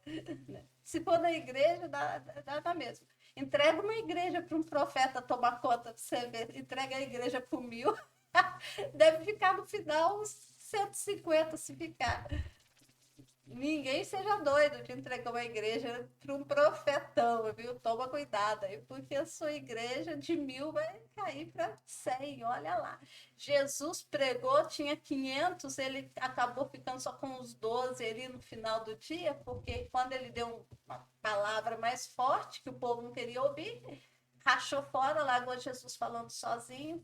Se for na igreja, dá mesmo. Entrega uma igreja para um profeta tomar conta de você ver, entrega a igreja para 1.000. Deve ficar no final uns 150 se ficar. Ninguém seja doido de entregar uma igreja para um profetão, viu? Toma cuidado aí, porque a sua igreja de 1.000 vai cair para 100, olha lá. Jesus pregou, tinha 500, ele acabou ficando só com os 12 ali no final do dia, porque quando ele deu uma palavra mais forte, que o povo não queria ouvir, rachou fora, largou Jesus falando sozinho,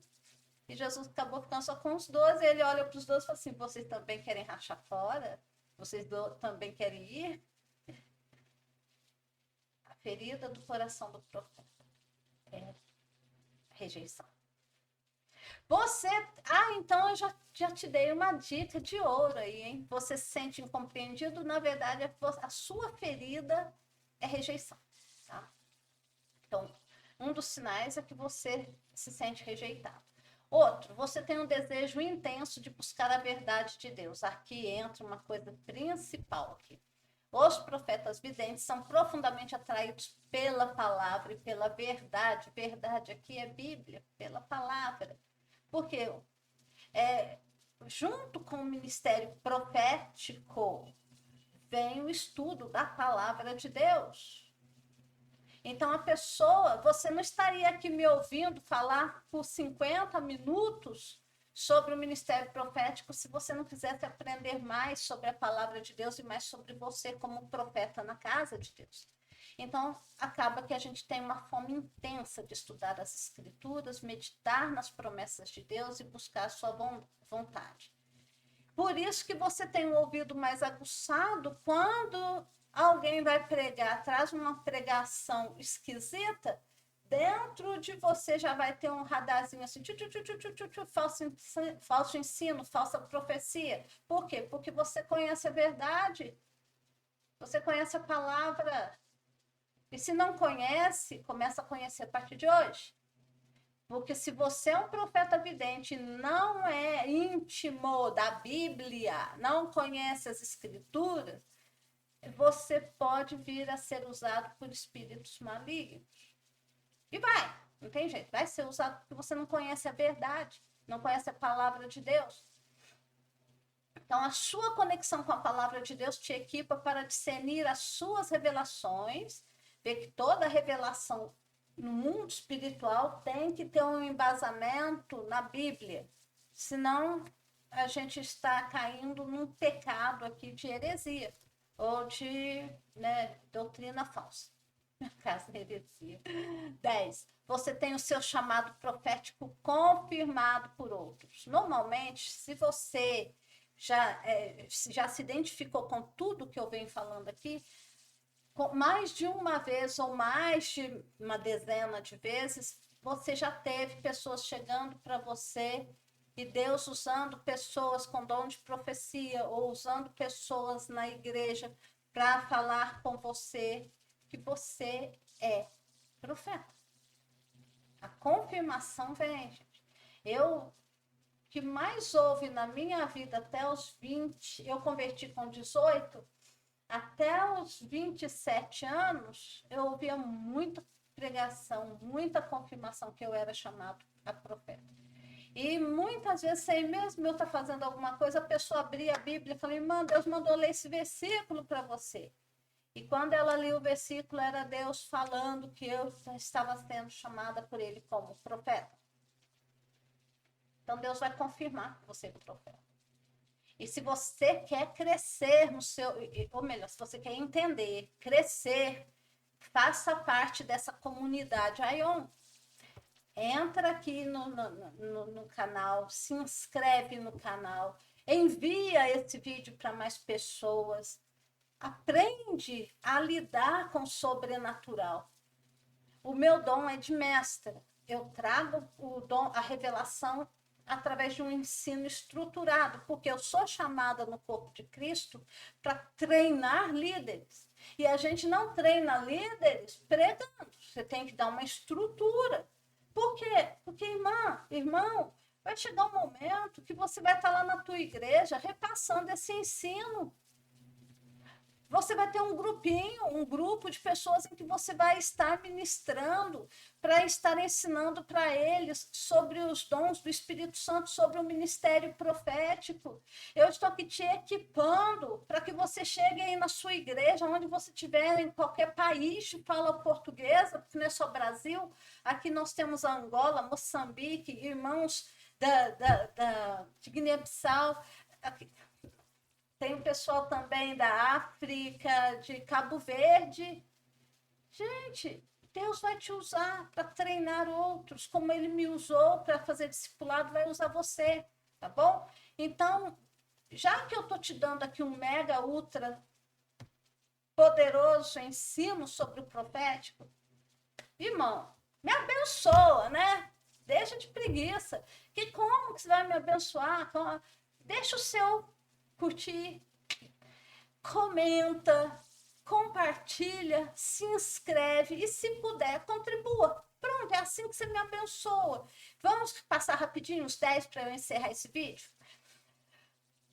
e Jesus acabou ficando só com os 12, ele olha para os 12 e fala assim, vocês também querem rachar fora? Vocês também querem ir? A ferida do coração do profeta é a rejeição. Você. Então eu já te dei uma dica de ouro aí, hein? Você se sente incompreendido, na verdade, a sua ferida é rejeição. Tá? Então, um dos sinais é que você se sente rejeitado. Outro, você tem um desejo intenso de buscar a verdade de Deus. Aqui entra uma coisa principal aqui. Os profetas videntes são profundamente atraídos pela palavra e pela verdade. Verdade aqui é Bíblia, pela palavra. Porque junto com o ministério profético vem o estudo da palavra de Deus. Então, a pessoa, você não estaria aqui me ouvindo falar por 50 minutos sobre o ministério profético se você não quisesse aprender mais sobre a palavra de Deus e mais sobre você como profeta na casa de Deus. Então, acaba que a gente tem uma fome intensa de estudar as escrituras, meditar nas promessas de Deus e buscar a sua vontade. Por isso que você tem um ouvido mais aguçado quando alguém vai pregar, traz uma pregação esquisita, dentro de você já vai ter um radarzinho assim, falso ensino, falsa profecia. Por quê? Porque você conhece a verdade, você conhece a palavra. E se não conhece, começa a conhecer a partir de hoje. Porque se você é um profeta vidente, não é íntimo da Bíblia, não conhece as escrituras, você pode vir a ser usado por espíritos malignos. E não tem jeito, vai ser usado porque você não conhece a verdade, não conhece a palavra de Deus. Então, a sua conexão com a palavra de Deus te equipa para discernir as suas revelações, ver que toda revelação no mundo espiritual tem que ter um embasamento na Bíblia, senão a gente está caindo num pecado aqui de heresia ou de doutrina falsa. Caso de heresia. 10. Você tem o seu chamado profético confirmado por outros. Normalmente, se você já se identificou com tudo que eu venho falando aqui, mais de uma vez ou mais de uma dezena de vezes, você já teve pessoas chegando para você e Deus usando pessoas com dom de profecia ou usando pessoas na igreja para falar com você que você é profeta. A confirmação vem, gente. Que mais houve na minha vida até os 20, eu converti com 18, Até os 27 anos, eu ouvia muita pregação, muita confirmação que eu era chamado a profeta. E muitas vezes, sem mesmo eu estar fazendo alguma coisa, a pessoa abria a Bíblia e falava, irmã, Deus mandou ler esse versículo para você. E quando ela lia o versículo, era Deus falando que eu estava sendo chamada por ele como profeta. Então, Deus vai confirmar que você é profeta. E se você quer crescer no seu, ou melhor, se você quer entender, crescer, faça parte dessa comunidade Aion. Entra aqui no canal, se inscreve no canal, envia esse vídeo para mais pessoas, aprende a lidar com o sobrenatural. O meu dom é de mestra. Eu trago o dom, a revelação através de um ensino estruturado, porque eu sou chamada no corpo de Cristo para treinar líderes. E a gente não treina líderes pregando. Você tem que dar uma estrutura. Por quê? Porque, irmão, vai chegar um momento que você vai estar lá na tua igreja repassando esse ensino. Você vai ter um grupinho, um grupo de pessoas em que você vai estar ministrando, para estar ensinando para eles sobre os dons do Espírito Santo, sobre o ministério profético. Eu estou aqui te equipando para que você chegue aí na sua igreja, onde você estiver, em qualquer país de fala portuguesa, porque não é só Brasil. Aqui nós temos Angola, Moçambique, irmãos de Guiné-Bissau. Tem o pessoal também da África, de Cabo Verde. Gente, Deus vai te usar para treinar outros, como Ele me usou para fazer discipulado, vai usar você, tá bom? Então, já que eu estou te dando aqui um mega, ultra poderoso ensino sobre o profético, irmão, me abençoa, né? Deixa de preguiça. Que como que você vai me abençoar? Deixa o seu curtir, comenta, compartilha, se inscreve e, se puder, contribua. Pronto, é assim que você me abençoa. Vamos passar rapidinho os 10 para eu encerrar esse vídeo?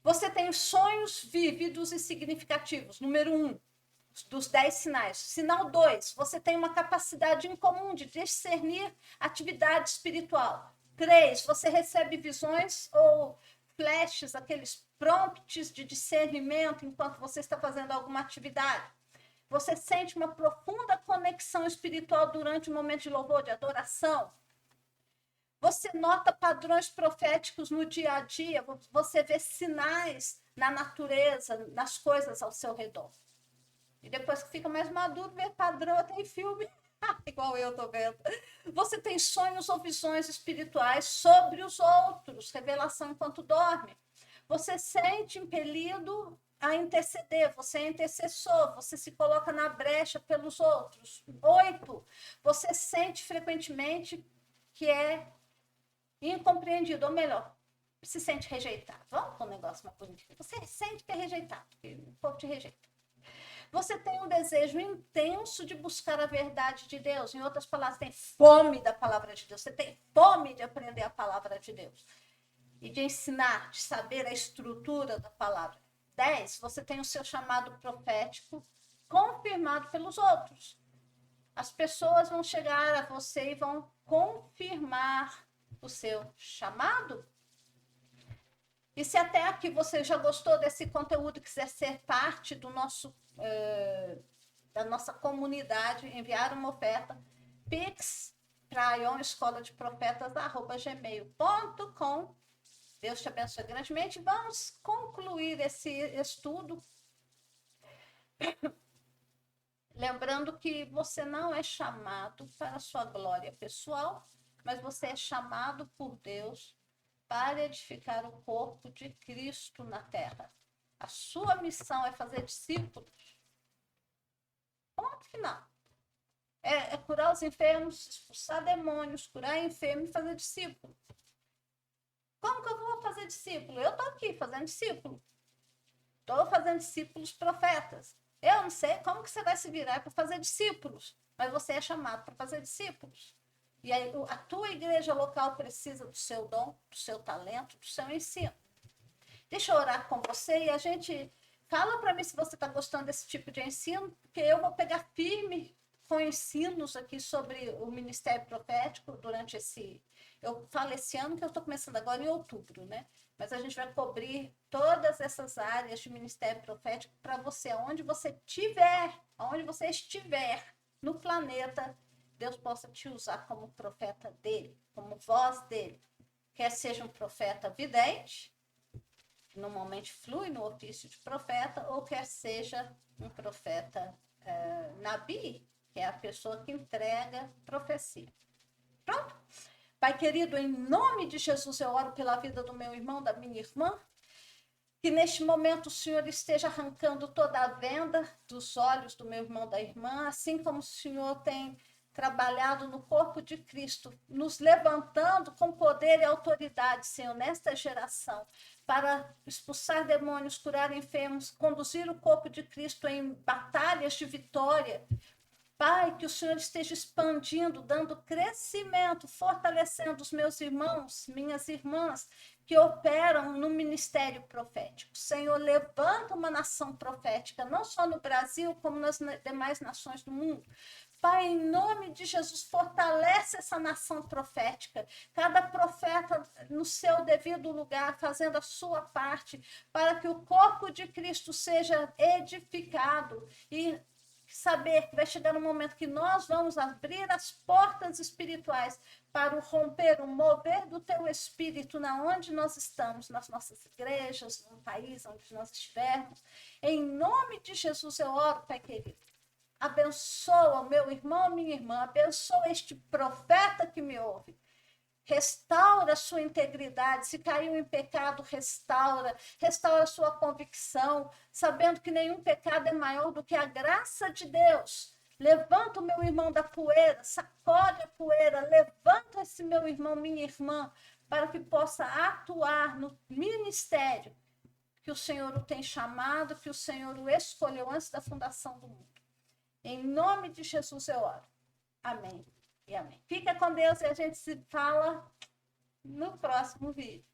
Você tem sonhos vívidos e significativos. Número 1, dos 10 sinais. Sinal 2, você tem uma capacidade incomum de discernir atividade espiritual. 3, você recebe visões ou flashes, aqueles prompts de discernimento enquanto você está fazendo alguma atividade. Você sente uma profunda conexão espiritual durante o momento de louvor, de adoração. Você nota padrões proféticos no dia a dia, você vê sinais na natureza, nas coisas ao seu redor. E depois que fica mais maduro, vê padrão até em filme, igual eu tô vendo. Você tem sonhos ou visões espirituais sobre os outros, revelação enquanto dorme. Você sente impelido a interceder, você é intercessor, você se coloca na brecha pelos outros. 8, você sente frequentemente que é incompreendido, ou melhor, se sente rejeitado. Vamos para um negócio mais positivo. Você sente que é rejeitado, que o povo te rejeita. Você tem um desejo intenso de buscar a verdade de Deus. Em outras palavras, tem fome da palavra de Deus. Você tem fome de aprender a palavra de Deus. E de ensinar, de saber a estrutura da palavra. 10, você tem o seu chamado profético confirmado pelos outros. As pessoas vão chegar a você e vão confirmar o seu chamado. E se até aqui você já gostou desse conteúdo e quiser ser parte do nosso, da nossa comunidade, enviar uma oferta, pix para ionescoladeprofetas@gmail.com. Deus te abençoe grandemente. Vamos concluir esse estudo. Lembrando que você não é chamado para a sua glória pessoal, mas você é chamado por Deus para edificar o corpo de Cristo na terra. A sua missão é fazer discípulos. Ponto final. É curar os enfermos, expulsar demônios, curar enfermos e fazer discípulo. Como que eu vou fazer discípulo? Eu estou aqui fazendo discípulo. Estou fazendo discípulos profetas. Eu não sei como que você vai se virar para fazer discípulos, mas você é chamado para fazer discípulos. E aí, a tua igreja local precisa do seu dom, do seu talento, do seu ensino. Deixa eu orar com você e a gente Fala para mim se você está gostando desse tipo de ensino, porque eu vou pegar firme com ensinos aqui sobre o ministério profético durante esse... Eu falo esse ano que eu estou começando agora em outubro, né? Mas a gente vai cobrir todas essas áreas de ministério profético para você, aonde você estiver no planeta, Deus possa te usar como profeta dele, como voz dele. Quer seja um profeta vidente, que normalmente flui no ofício de profeta, ou quer seja um profeta nabi, que é a pessoa que entrega profecia. Pronto? Pai querido, em nome de Jesus, eu oro pela vida do meu irmão, da minha irmã, que neste momento o Senhor esteja arrancando toda a venda dos olhos do meu irmão, da irmã, assim como o Senhor tem trabalhado no corpo de Cristo, nos levantando com poder e autoridade, Senhor, nesta geração, para expulsar demônios, curar enfermos, conduzir o corpo de Cristo em batalhas de vitória. Pai, que o Senhor esteja expandindo, dando crescimento, fortalecendo os meus irmãos, minhas irmãs, que operam no ministério profético. Senhor, levanta uma nação profética, não só no Brasil, como nas demais nações do mundo. Pai, em nome de Jesus, fortalece essa nação profética, cada profeta no seu devido lugar, fazendo a sua parte, para que o corpo de Cristo seja edificado e saber que vai chegar um momento que nós vamos abrir as portas espirituais para o romper, o mover do teu espírito na onde nós estamos, nas nossas igrejas, no país onde nós estivermos. Em nome de Jesus eu oro, Pai querido. Abençoa o meu irmão, minha irmã, abençoa este profeta que me ouve. Restaura a sua integridade, se caiu em pecado, restaura a sua convicção, sabendo que nenhum pecado é maior do que a graça de Deus. Levanta o meu irmão da poeira, sacode a poeira, levanta esse meu irmão, minha irmã, para que possa atuar no ministério que o Senhor o tem chamado, que o Senhor o escolheu antes da fundação do mundo. Em nome de Jesus eu oro. Amém e amém. Fica com Deus e a gente se fala no próximo vídeo.